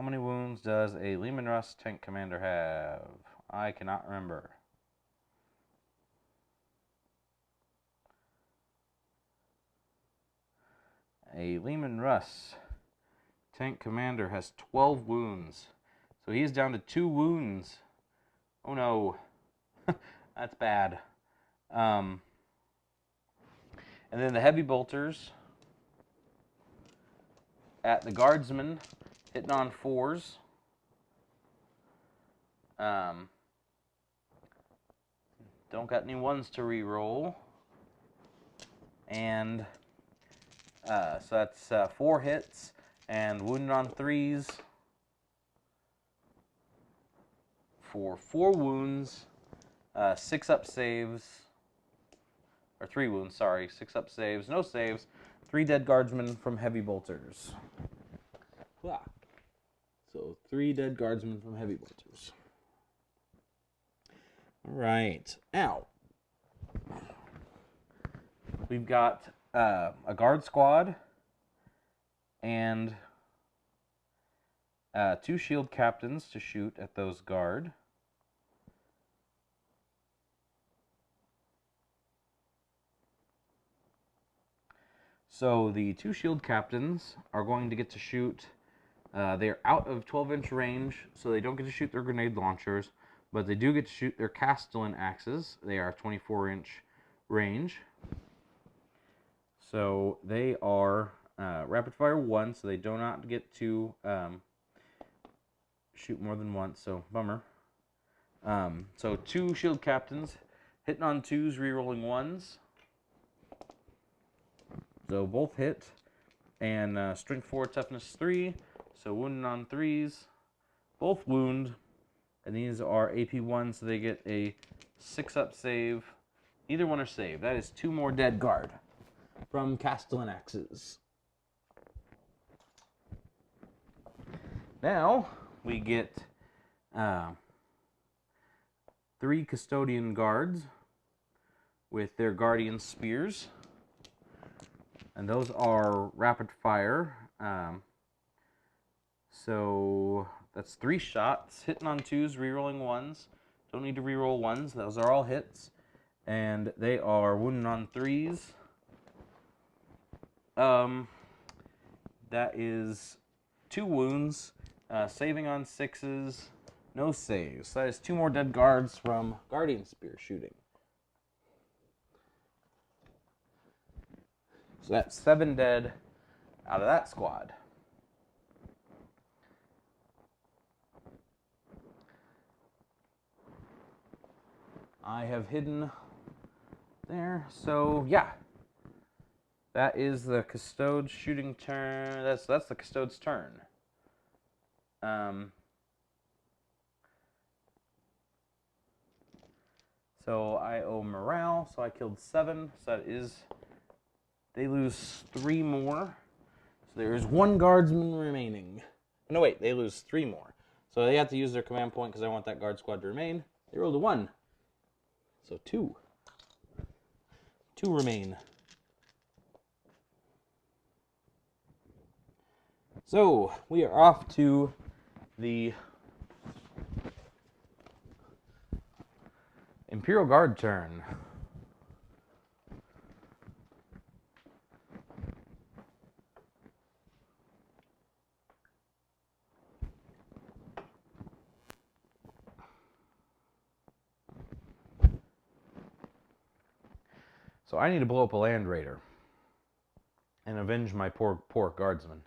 Speaker 1: many wounds does a Lehman Russ tank commander have? I cannot remember. A Lehman Russ tank commander has 12 wounds. So he is down to 2 wounds. Oh no. That's bad. And then the heavy bolters at the guardsmen, hitting on 4s. Don't got any 1s to re-roll. And so that's 4 hits and wounded on 3s for 4 wounds, 6-up saves, or 3 wounds, sorry, 6-up saves, no saves, 3 dead guardsmen from heavy bolters. So 3 dead guardsmen from heavy bolters. All right, now we've got a guard squad and 2 shield captains to shoot at those guard. So the 2 shield captains are going to get to shoot. They're out of 12-inch range, so they don't get to shoot their grenade launchers, but they do get to shoot their Castellan axes. They are 24-inch range. So they are rapid fire 1, so they do not get to shoot more than once, so bummer. So 2 shield captains, hitting on 2s, re-rolling 1s. So both hit, and strength 4, toughness 3, so wounded on 3s, both wound, and these are AP 1, so they get a 6-up save. Neither one are saved. That is 2 more dead guard from Castellan axes. Now we get 3 custodian guards with their guardian spears. And those are rapid fire. So that's 3 shots, hitting on 2s, re-rolling 1s. Don't need to re-roll 1s. Those are all hits. And they are wounded on 3s. That is 2 wounds, saving on 6s, no saves. So that is 2 more dead guards from guardian spear shooting. So that's 7 dead out of that squad. I have hidden there. So yeah, that is the Custodes shooting turn. That's the Custodes turn. So I owe morale. So I killed 7. So that is. They lose 3 more. So there is 1 guardsman remaining. No, wait, they lose 3 more. So they have to use their command point because I want that guard squad to remain. They rolled a 1. So 2. 2 remain. So we are off to the Imperial Guard turn. So I need to blow up a land raider and avenge my poor guardsman.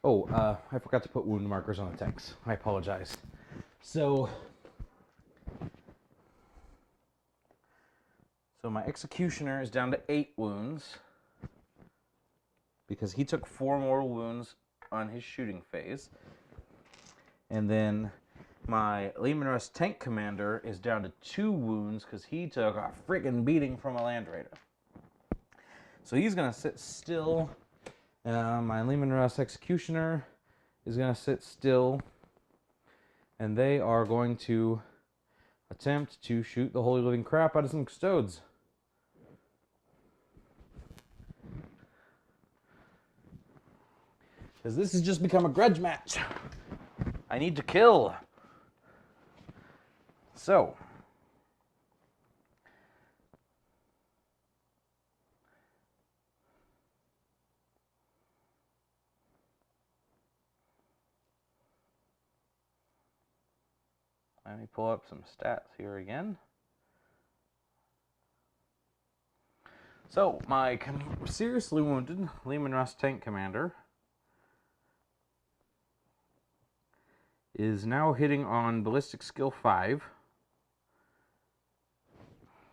Speaker 1: Oh, I forgot to put wound markers on the tanks. I apologize. So my executioner is down to 8 wounds because he took 4 mortal wounds on his shooting phase. And then my Lehman Russ tank commander is down to 2 wounds because he took a freaking beating from a land raider. So he's going to sit still. My Lehman Russ executioner is going to sit still. And they are going to attempt to shoot the holy living crap out of some Custodes. Because this has just become a grudge match. I need to kill. So. Let me pull up some stats here again. So, my seriously wounded Lehman Russ tank commander is now hitting on ballistic skill 5.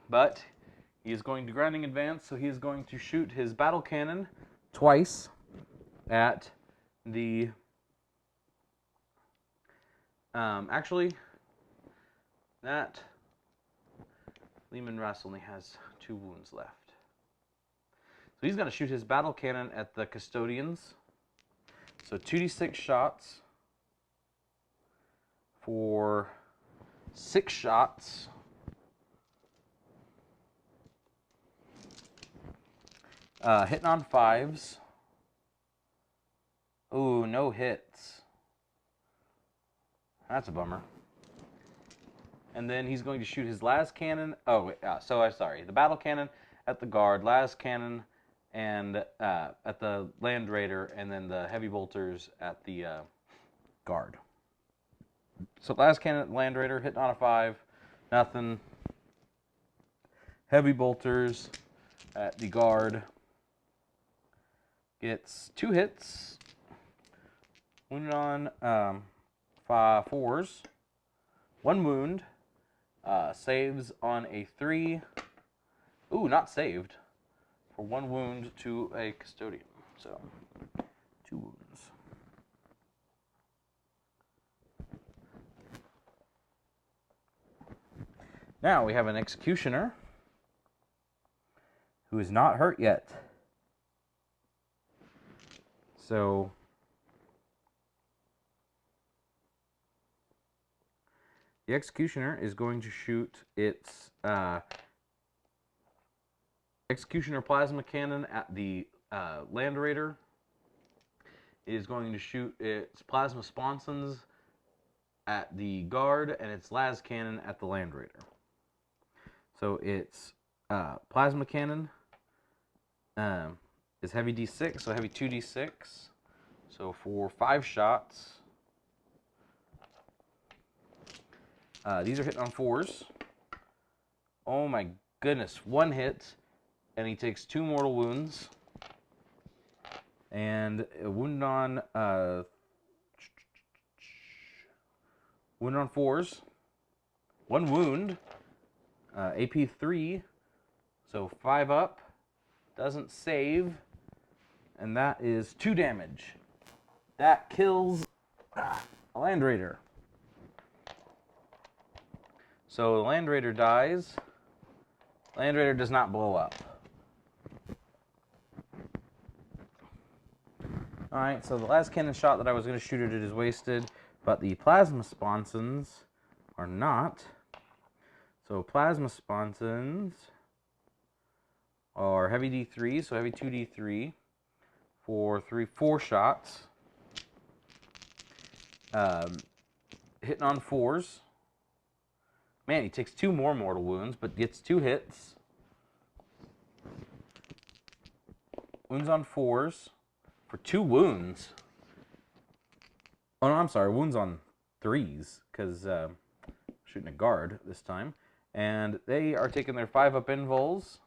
Speaker 1: But he is going to grounding advance, so he is going to shoot his battle cannon twice at the... actually, that Lehman Russ only has 2 wounds left. So he's going to shoot his battle cannon at the Custodians. So 2d6 shots for 6 shots. Hitting on 5s. Ooh, no hits. That's a bummer. And then he's going to shoot his las cannon. Oh, sorry. The battle cannon at the guard, las cannon and at the land raider, and then the heavy bolters at the guard. So las cannon at the land raider, hitting on a 5, nothing. Heavy bolters at the guard gets 2 hits. Wounded on 4s, 1 wound. Saves on a 3. Ooh, not saved. For 1 wound to a custodian. So, 2 wounds. Now we have an executioner who is not hurt yet. So, the executioner is going to shoot its executioner plasma cannon at the land raider. It is going to shoot its plasma sponsons at the guard and its las cannon at the land raider. So its plasma cannon is heavy D6, so heavy 2d6. So for 5 shots. These are hitting on 4s. Oh my goodness, 1 hit, and he takes 2 mortal wounds. And a wound on 4s. 1 wound. AP 3, so 5 up. Doesn't save, and that is 2 damage. That kills a land raider. So the land raider dies. Land raider does not blow up. Alright, so the last cannon shot that I was going to shoot at it is wasted, but the plasma sponsons are not. So plasma sponsons are heavy D3, so heavy 2d3 for 4 shots. Hitting on 4s. Man, he takes 2 more mortal wounds, but gets 2 hits. Wounds on 4s for 2 wounds. Oh, no, I'm sorry. Wounds on 3s, because shooting a guard this time. And they are taking their 5-up invols,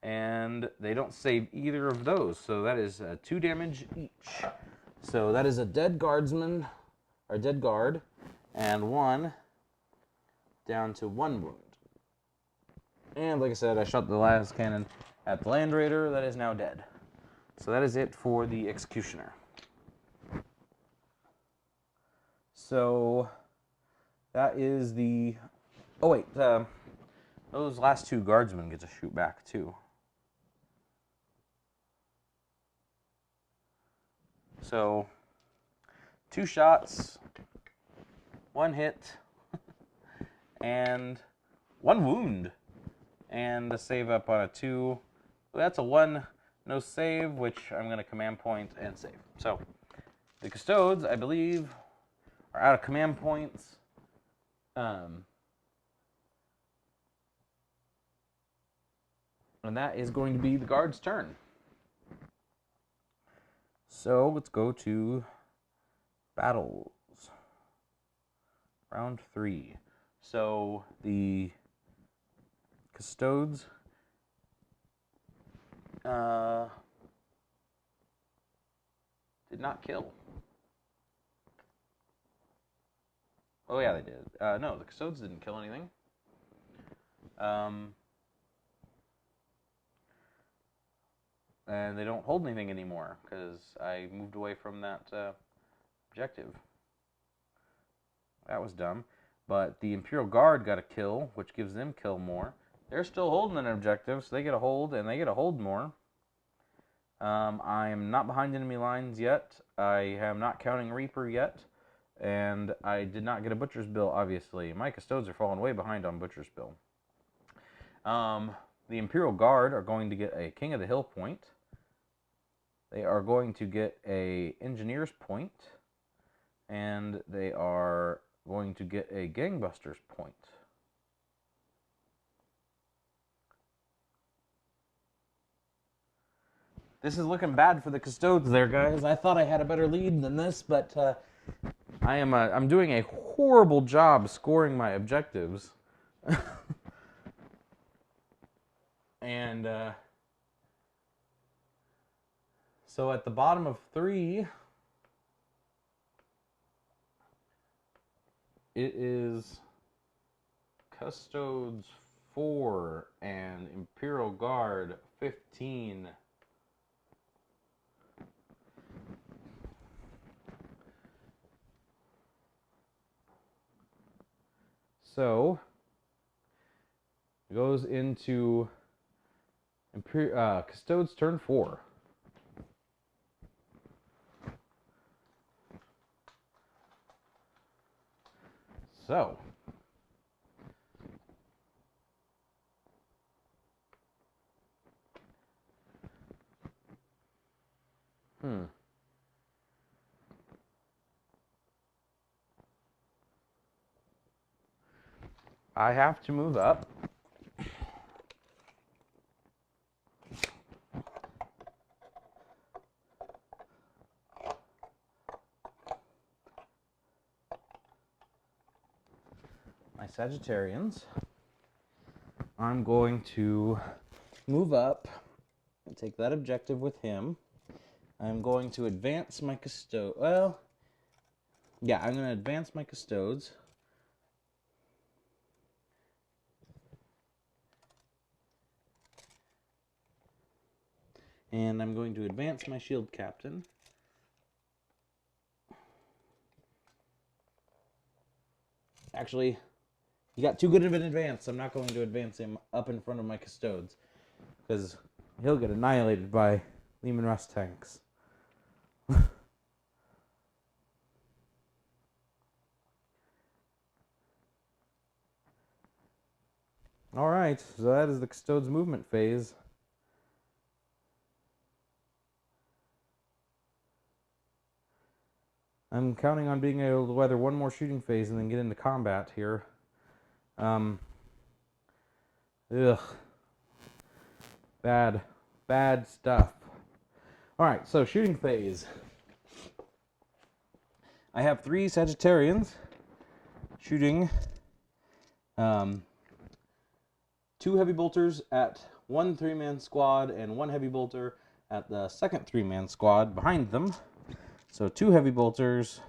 Speaker 1: and they don't save either of those. So that is 2 damage each. So that is a dead guardsman, or dead guard, and 1 down to 1 wound. And like I said, I shot the last cannon at the Land Raider. That is now dead. So that is it for the Executioner. So that is the... Oh wait, those last 2 guardsmen get to shoot back too. So 2 shots, 1 hit, and 1 wound, and a save up on a 2. That's a 1 no save, which I'm going to command point and save. So the Custodes, I believe, are out of command points. And that is going to be the guard's turn. So let's go to battles. Round 3. So the Custodes did not kill. Oh yeah, they did. No, the Custodes didn't kill anything. And they don't hold anything anymore because I moved away from that objective. That was dumb. But the Imperial Guard got a kill, which gives them kill more. They're still holding an objective, so they get a hold, and they get a hold more. I am not behind enemy lines yet. I am not counting Reaper yet. And I did not get a Butcher's Bill, obviously. My Custodes are falling way behind on Butcher's Bill. The Imperial Guard are going to get a King of the Hill point. They are going to get a Engineer's point. And they are going to get a Gangbusters point. This is looking bad for the Custodes there, guys. I thought I had a better lead than this, but I'm doing a horrible job scoring my objectives. And so at the bottom of 3, it is Custodes 4 and Imperial Guard 15. So it goes into Custodes turn 4. So I have to move up. My Sagittarians. I'm going to move up and take that objective with him. I'm going to advance my Custodes. Well, yeah, I'm going to advance my Custodes. And I'm going to advance my Shield Captain. Actually, he got too good of an advance. I'm not going to advance him up in front of my Custodes, because he'll get annihilated by Leman Russ tanks. Alright, so that is the Custodes movement phase. I'm counting on being able to weather one more shooting phase and then get into combat here. Ugh. Bad stuff. Alright, so shooting phase. I have 3 Sagittarians shooting 2 heavy bolters at 1 3-man squad and 1 heavy bolter at the second 3-man squad behind them. So 2 heavy bolters,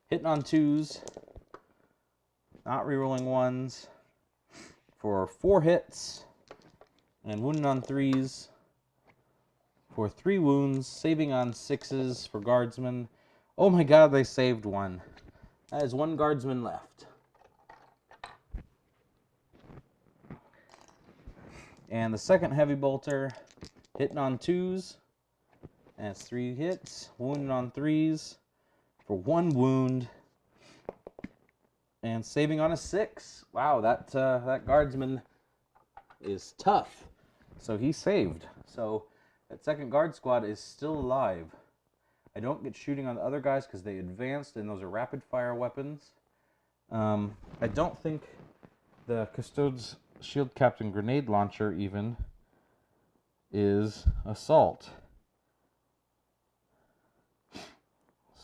Speaker 1: hitting on 2s, not rerolling 1s, for 4 hits, and wounding on 3s for 3 wounds, saving on 6s for guardsmen. Oh my god, they saved 1. That is 1 guardsman left. And the second heavy bolter, hitting on 2s, and it's 3 hits, wounding on 3s for 1 wound, and saving on a 6. Wow, that guardsman is tough. So he saved. So that second guard squad is still alive. I don't get shooting on the other guys because they advanced, and those are rapid fire weapons. I don't think the Custodes Shield Captain Grenade Launcher even is assault.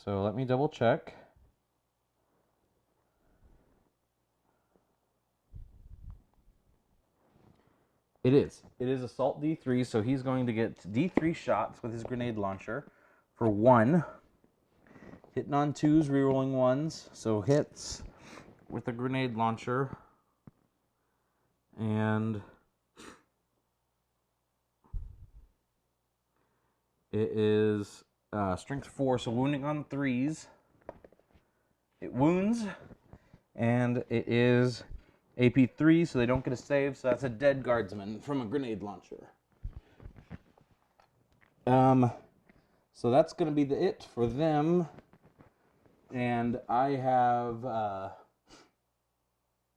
Speaker 1: So let me double check. It is. It is assault D3, so he's going to get D3 shots with his grenade launcher for 1. Hitting on 2s, rerolling 1s, so hits with the grenade launcher. And it is strength 4, so wounding on 3s. It wounds, and it is AP 3, so they don't get a save, so that's a dead guardsman from a grenade launcher. So that's going to be it for them. And I have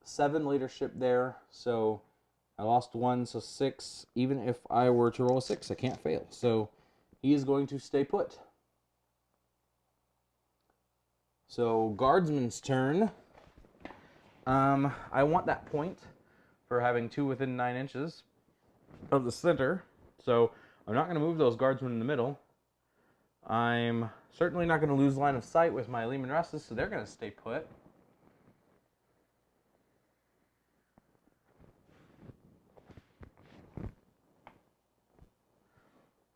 Speaker 1: 7 leadership there, so I lost 1, so 6. Even if I were to roll a 6, I can't fail. So he is going to stay put. So guardsman's turn. I want that point for having 2 within 9 inches of the center, so I'm not going to move those guardsmen in the middle. I'm certainly not going to lose line of sight with my Lehman Russes, so they're going to stay put.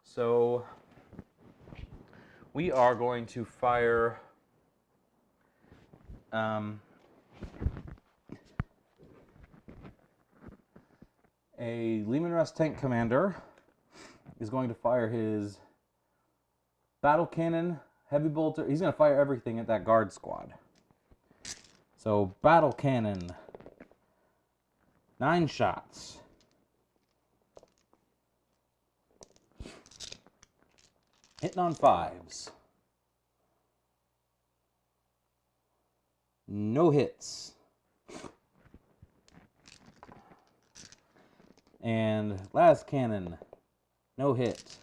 Speaker 1: So we are going to fire a Lehman Russ tank commander is going to fire his battle cannon, heavy bolter. He's going to fire everything at that guard squad. So battle cannon, 9 shots. Hitting on 5s. No hits. And las cannon, no hit.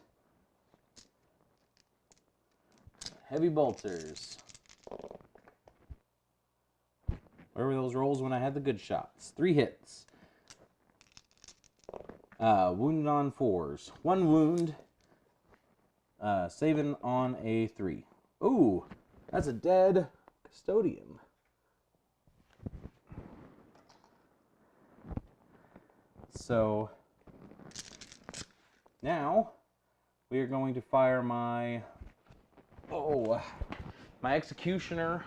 Speaker 1: Heavy bolters. Where were those rolls when I had the good shots? 3 hits. Wounded on 4s. 1 wound. Saving on a 3. Ooh, that's a dead custodian. So now we are going to fire my executioner.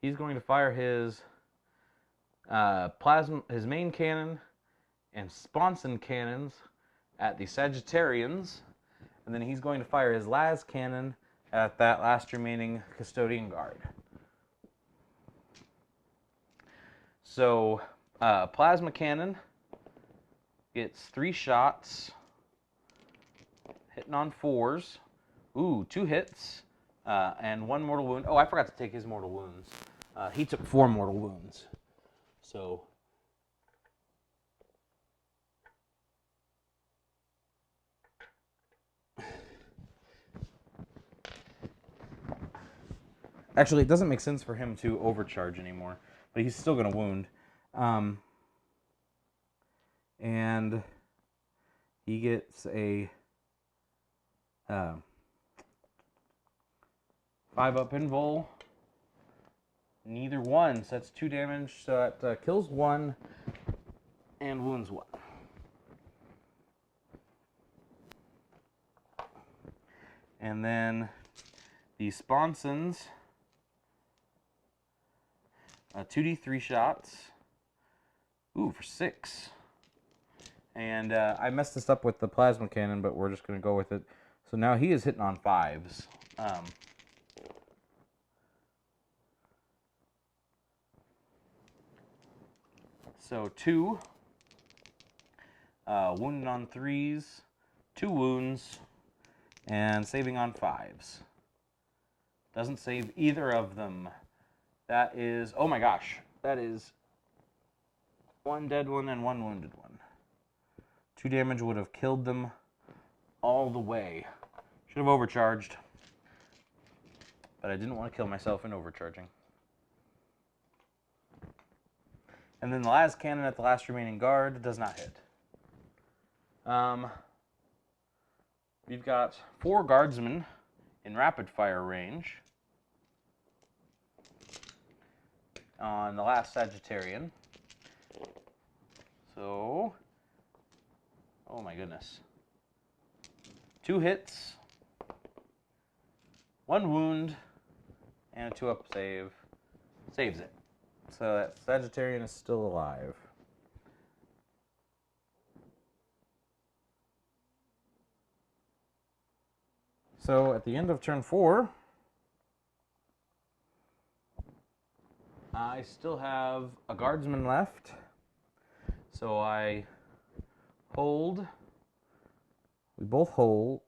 Speaker 1: He's going to fire his his main cannon and sponson cannons at the Sagittarians, and then he's going to fire his las cannon at that last remaining custodian guard. So plasma cannon gets 3 shots, hitting on 4s. Ooh, 2 hits and 1 mortal wound. Oh, I forgot to take his mortal wounds. He took 4 mortal wounds. So Actually, it doesn't make sense for him to overcharge anymore, but he's still going to wound. And he gets a 5-up invul. Neither one, so that's 2 damage, so that kills 1 and wounds 1. And then the sponsons, 2d3 shots. Ooh, for 6. And I messed this up with the plasma cannon, but we're just going to go with it. So now he is hitting on 5s. So 2. Wounded on 3s. 2 wounds. And saving on 5s. Doesn't save either of them. That is, oh my gosh, that is 1 dead one and 1 wounded one. 2 damage would have killed them all the way. Should have overcharged. But I didn't want to kill myself in overcharging. And then the last cannon at the last remaining guard does not hit. We've got 4 guardsmen in rapid fire range on the last Sagittarian. So, oh my goodness. 2 hits, 1 wound, and a 2-up save. Saves it. So that Sagittarian is still alive. So at the end of turn 4, I still have a guardsman left. So I hold. We both hold,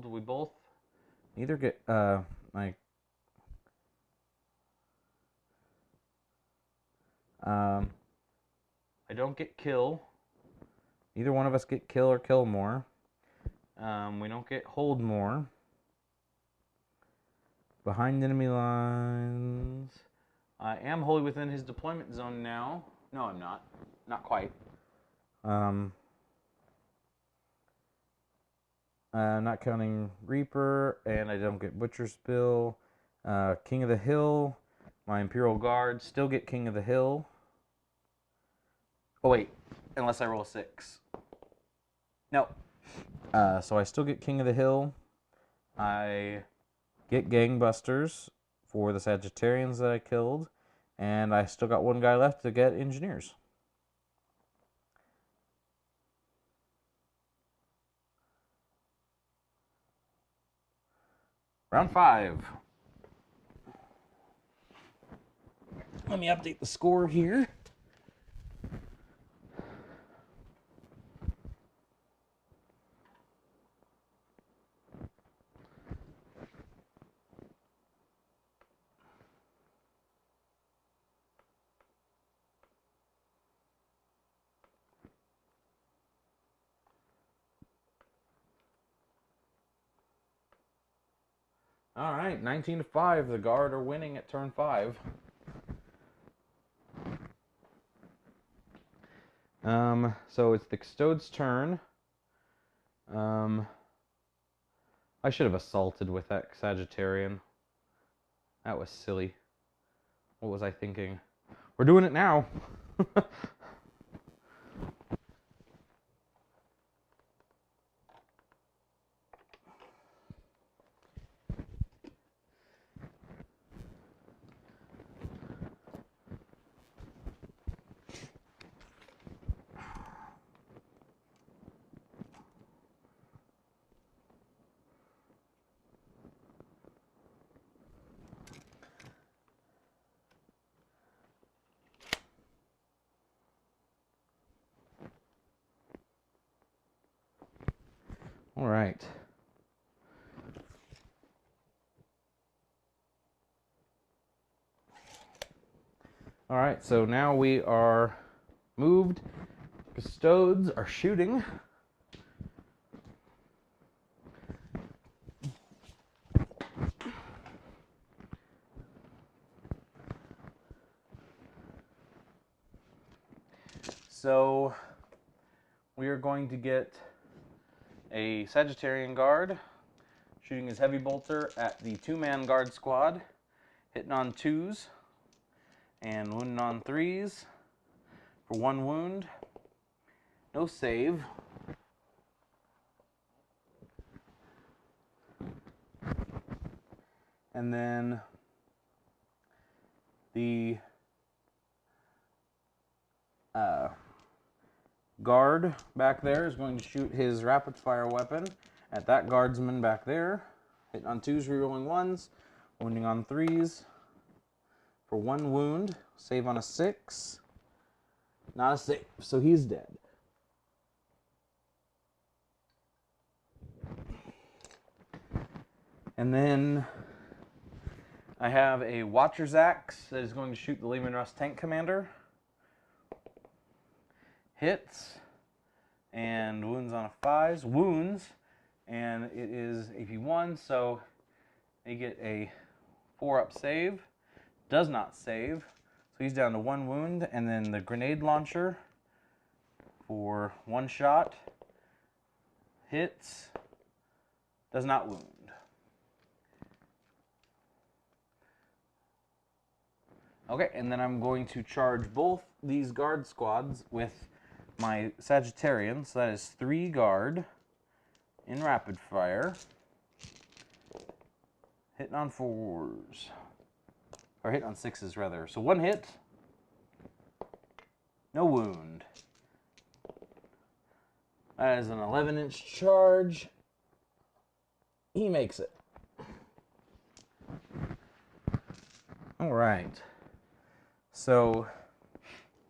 Speaker 1: we both neither get, I don't get kill. Neither one of us get kill or kill more. We don't get hold more. Behind enemy lines. I am wholly within his deployment zone now. No, I'm not. Not quite. Not counting Reaper, and I don't get Butcher's Bill. King of the Hill. My Imperial Guard still get King of the Hill. Oh, wait. Unless I roll a 6. No. So I still get King of the Hill. I get Gangbusters for the Sagittarians that I killed. And I still got 1 guy left to get Engineers. Round 5. Let me update the score here. All right, 19-5. The Guard are winning at turn 5. So it's the Custodes' turn. I should have assaulted with that Sagittarian. That was silly. What was I thinking? We're doing it now. All right. All right, so now we are moved. Custodes are shooting. so we are going to get a Sagittarian guard shooting his heavy bolter at the 2-man guard squad, hitting on 2s and wounding on 3s for 1 wound. No save. And then the guard back there is going to shoot his rapid fire weapon at that guardsman back there, hitting on 2s, rerolling 1s, wounding on 3s for 1 wound, save on a 6, not a save, so he's dead. And then I have a Watcher's Axe that is going to shoot the Lehman Russ tank commander. Hits and wounds on a 5s. Wounds, and it is AP1, so they get a 4-up save. Does not save, so he's down to 1 wound. And then the grenade launcher for 1 shot. Hits. Does not wound. Okay, and then I'm going to charge both these guard squads with my Sagittarian, so that is 3 guard in rapid fire. Hitting on 4s. Or hitting on 6s, rather. So 1 hit. No wound. That is an 11-inch charge. He makes it. Alright. So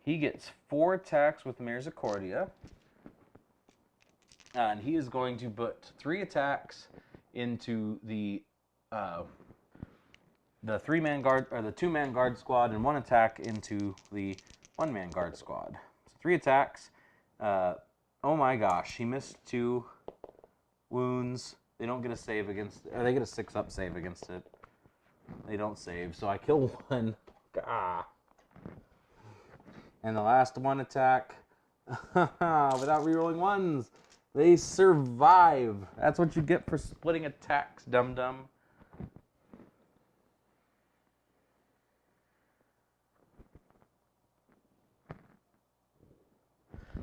Speaker 1: he gets 4 attacks with Misericordia, and he is going to put 3 attacks into the 3-man guard or the 2-man guard squad, and 1 attack into the 1-man guard squad. So 3 attacks. Oh my gosh, he missed 2 wounds. They don't get a save against, or they get a 6-up save against it. They don't save, so I kill 1. Ah. And the last 1 attack, without rerolling 1s, they survive. That's what you get for splitting attacks, dum-dum.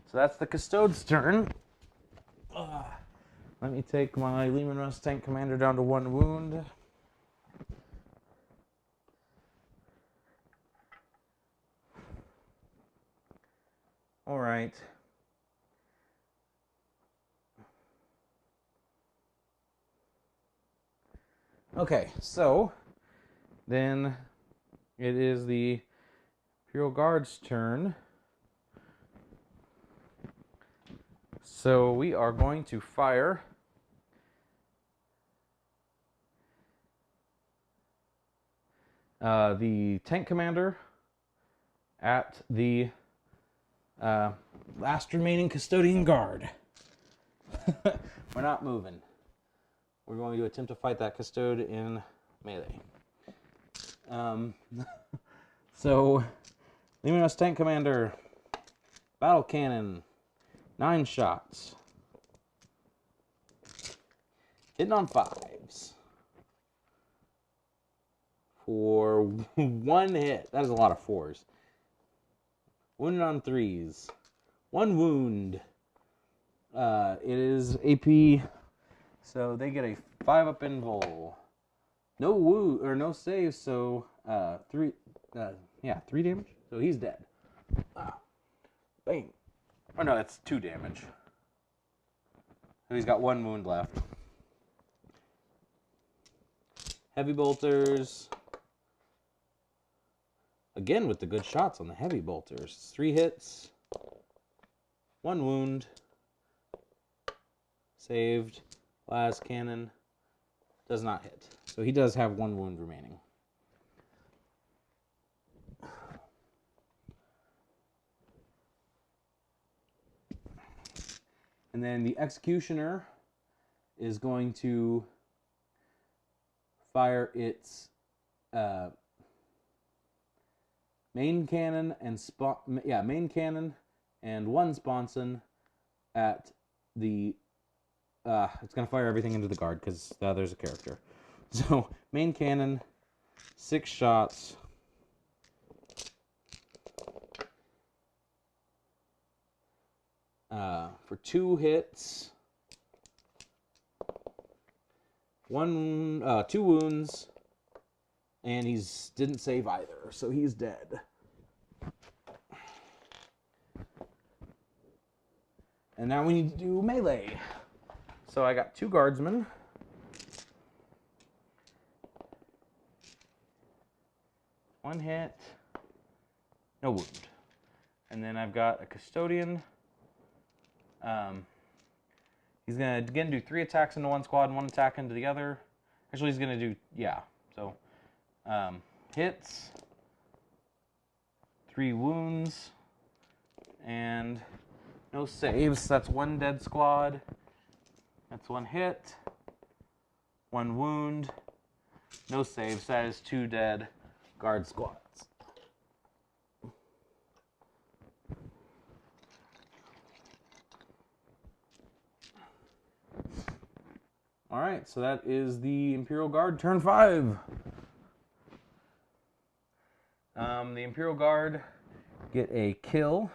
Speaker 1: So that's the Custodes' turn. Let me take my Lehman Russ tank commander down to 1 wound. All right. Okay, so then it is the Imperial Guard's turn. So we are going to fire the tank commander at the last remaining Custodian Guard. We're not moving. We're going to attempt to fight that Custode in melee. So, Lehman Russ tank commander, battle cannon, 9 shots. Hitting on 5s. For 1 hit. That is a lot of 4s. Wounded on 3s. 1 wound. It is AP, so they get a 5-up invul. No wound or no save, so 3 damage. So he's dead. Bang. Oh no, that's 2 damage. So he's got 1 wound left. Heavy bolters. Again with the good shots on the heavy bolters. 3 hits. 1 wound. Saved. Las cannon. Does not hit. So he does have 1 wound remaining. And then the Executioner is going to fire its main cannon and main cannon and 1 sponson at the... it's going to fire everything into the guard because there's a character. So, main cannon, 6 shots. For 2 hits. 2 wounds. And he's didn't save either, so he's dead. And now we need to do melee. So I got 2 guardsmen. One hit, no wound. And then I've got a custodian. He's gonna again do 3 attacks into one squad and 1 attack into the other. Actually, he's gonna do So hits, 3 wounds, and no saves. That's 1 dead squad. That's 1 hit, 1 wound, no saves. That is 2 dead guard squads. All right, so that is the Imperial Guard turn 5. The Imperial Guard get a kill.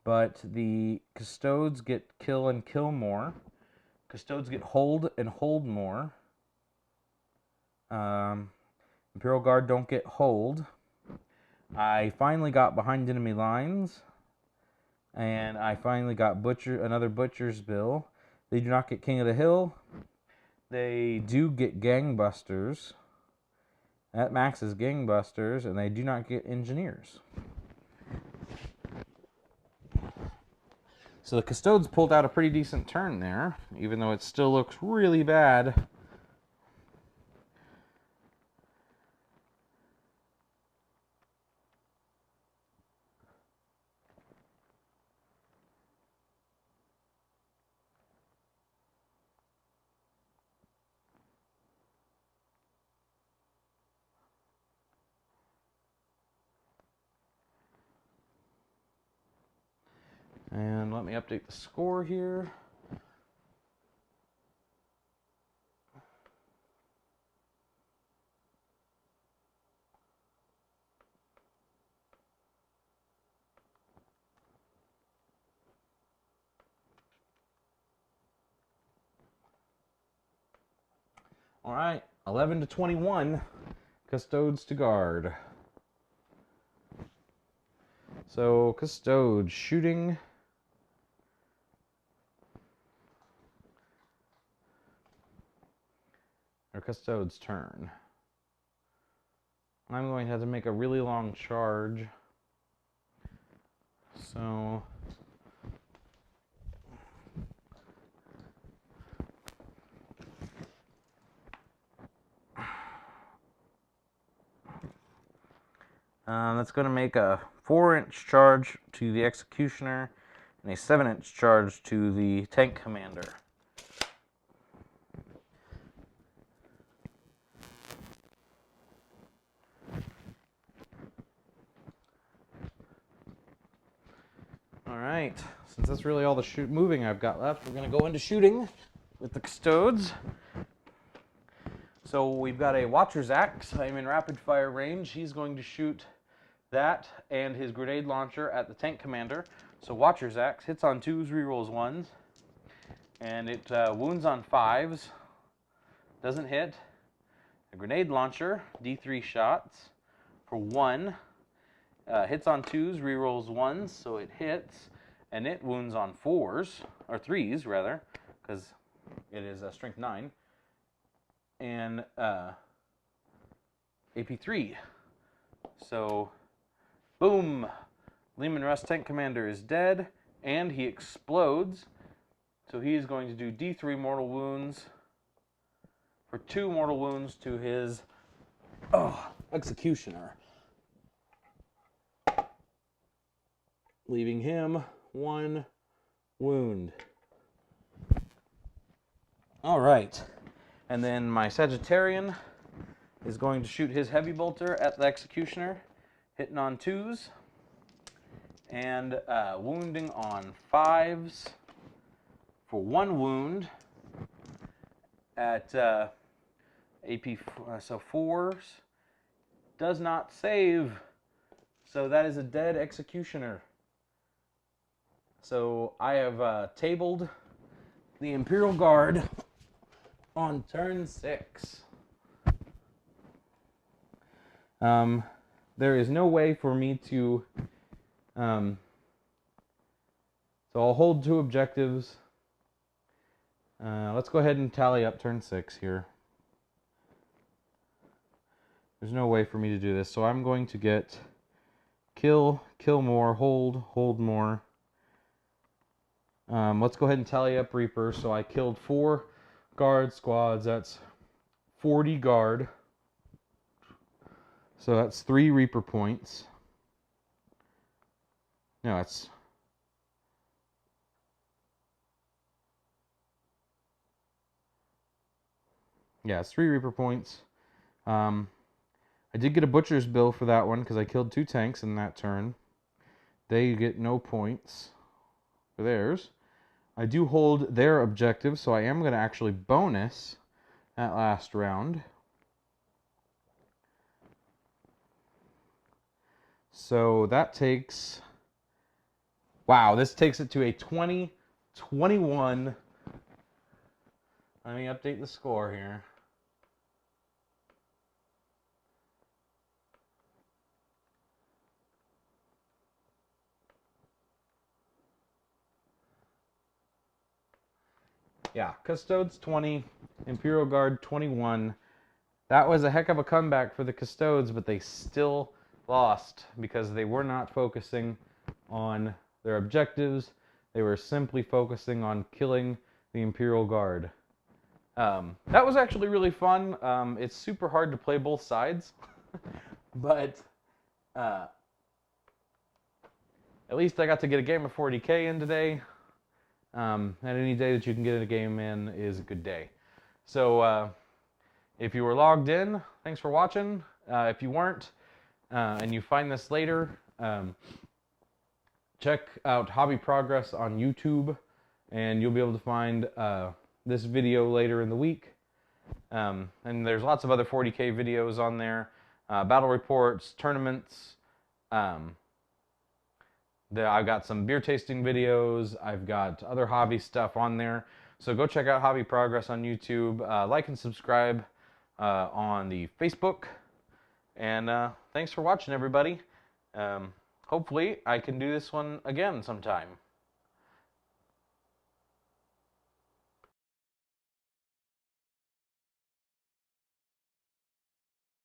Speaker 1: But the Custodes get kill and kill more. Custodes get hold and hold more. Imperial Guard don't get hold. I finally got behind enemy lines. And I finally got another Butcher's Bill. They do not get King of the Hill. They do get Gangbusters. That maxes Gangbusters, and they do not get Engineers. So the Custodes pulled out a pretty decent turn there, even though it still looks really bad. And let me update the score here. All right, 11-21, Custodes to guard. So Custodes shooting. Or Custodes' turn. I'm going to have to make a really long charge. So that's going to make a 4-inch charge to the Executioner and a 7-inch charge to the Tank Commander. Alright, since that's really all the moving I've got left, we're going to go into shooting with the Custodes. So we've got a Watcher's Axe. I'm in rapid fire range. He's going to shoot that and his grenade launcher at the Tank Commander. So Watcher's Axe hits on 2s, rerolls 1s, and it wounds on 5s, doesn't hit. A grenade launcher, D3 shots for 1, hits on 2s, rerolls 1s, so it hits, and it wounds on 4s, or 3s rather, because it is a strength 9, and AP3. So, boom! Lehman Russ Tank Commander is dead, and he explodes. So he is going to do D3 mortal wounds for 2 mortal wounds to his Executioner, leaving him 1 wound. All right, and then my Sagittarian is going to shoot his heavy bolter at the executioner, hitting on 2s, and wounding on 5s for 1 wound at AP, so 4s. Does not save, so that is a dead executioner. So I have tabled the Imperial Guard on turn 6. There is no way for me to, so I'll hold 2 objectives. Let's go ahead and tally up turn 6 here. There's no way for me to do this, so I'm going to get kill, kill more, hold more. Let's go ahead and tally up Reapers. So I killed 4 guard squads. That's 40 guard. So that's 3 Reaper points. No, it's... yeah, it's 3 Reaper points. I did get a Butcher's Bill for that one because I killed 2 tanks in that turn. They get no points for theirs. I do hold their objective, so I am going to actually bonus that last round. So that takes... wow, this takes it to a 20-21. Let me update the score here. Yeah, Custodes 20, Imperial Guard 21. That was a heck of a comeback for the Custodes, but they still lost because they were not focusing on their objectives. They were simply focusing on killing the Imperial Guard. That was actually really fun. It's super hard to play both sides, but at least I got to get a game of 40K in today. And any day that you can get a game in is a good day. So if you were logged in, thanks for watching. If you weren't, and you find this later, check out Hobby Progress on YouTube, and you'll be able to find this video later in the week. And there's lots of other 40K videos on there, battle reports, tournaments. I've got some beer tasting videos. I've got other hobby stuff on there. So go check out Hobby Progress on YouTube. Like and subscribe on the Facebook. And thanks for watching, everybody. Hopefully I can do this one again sometime.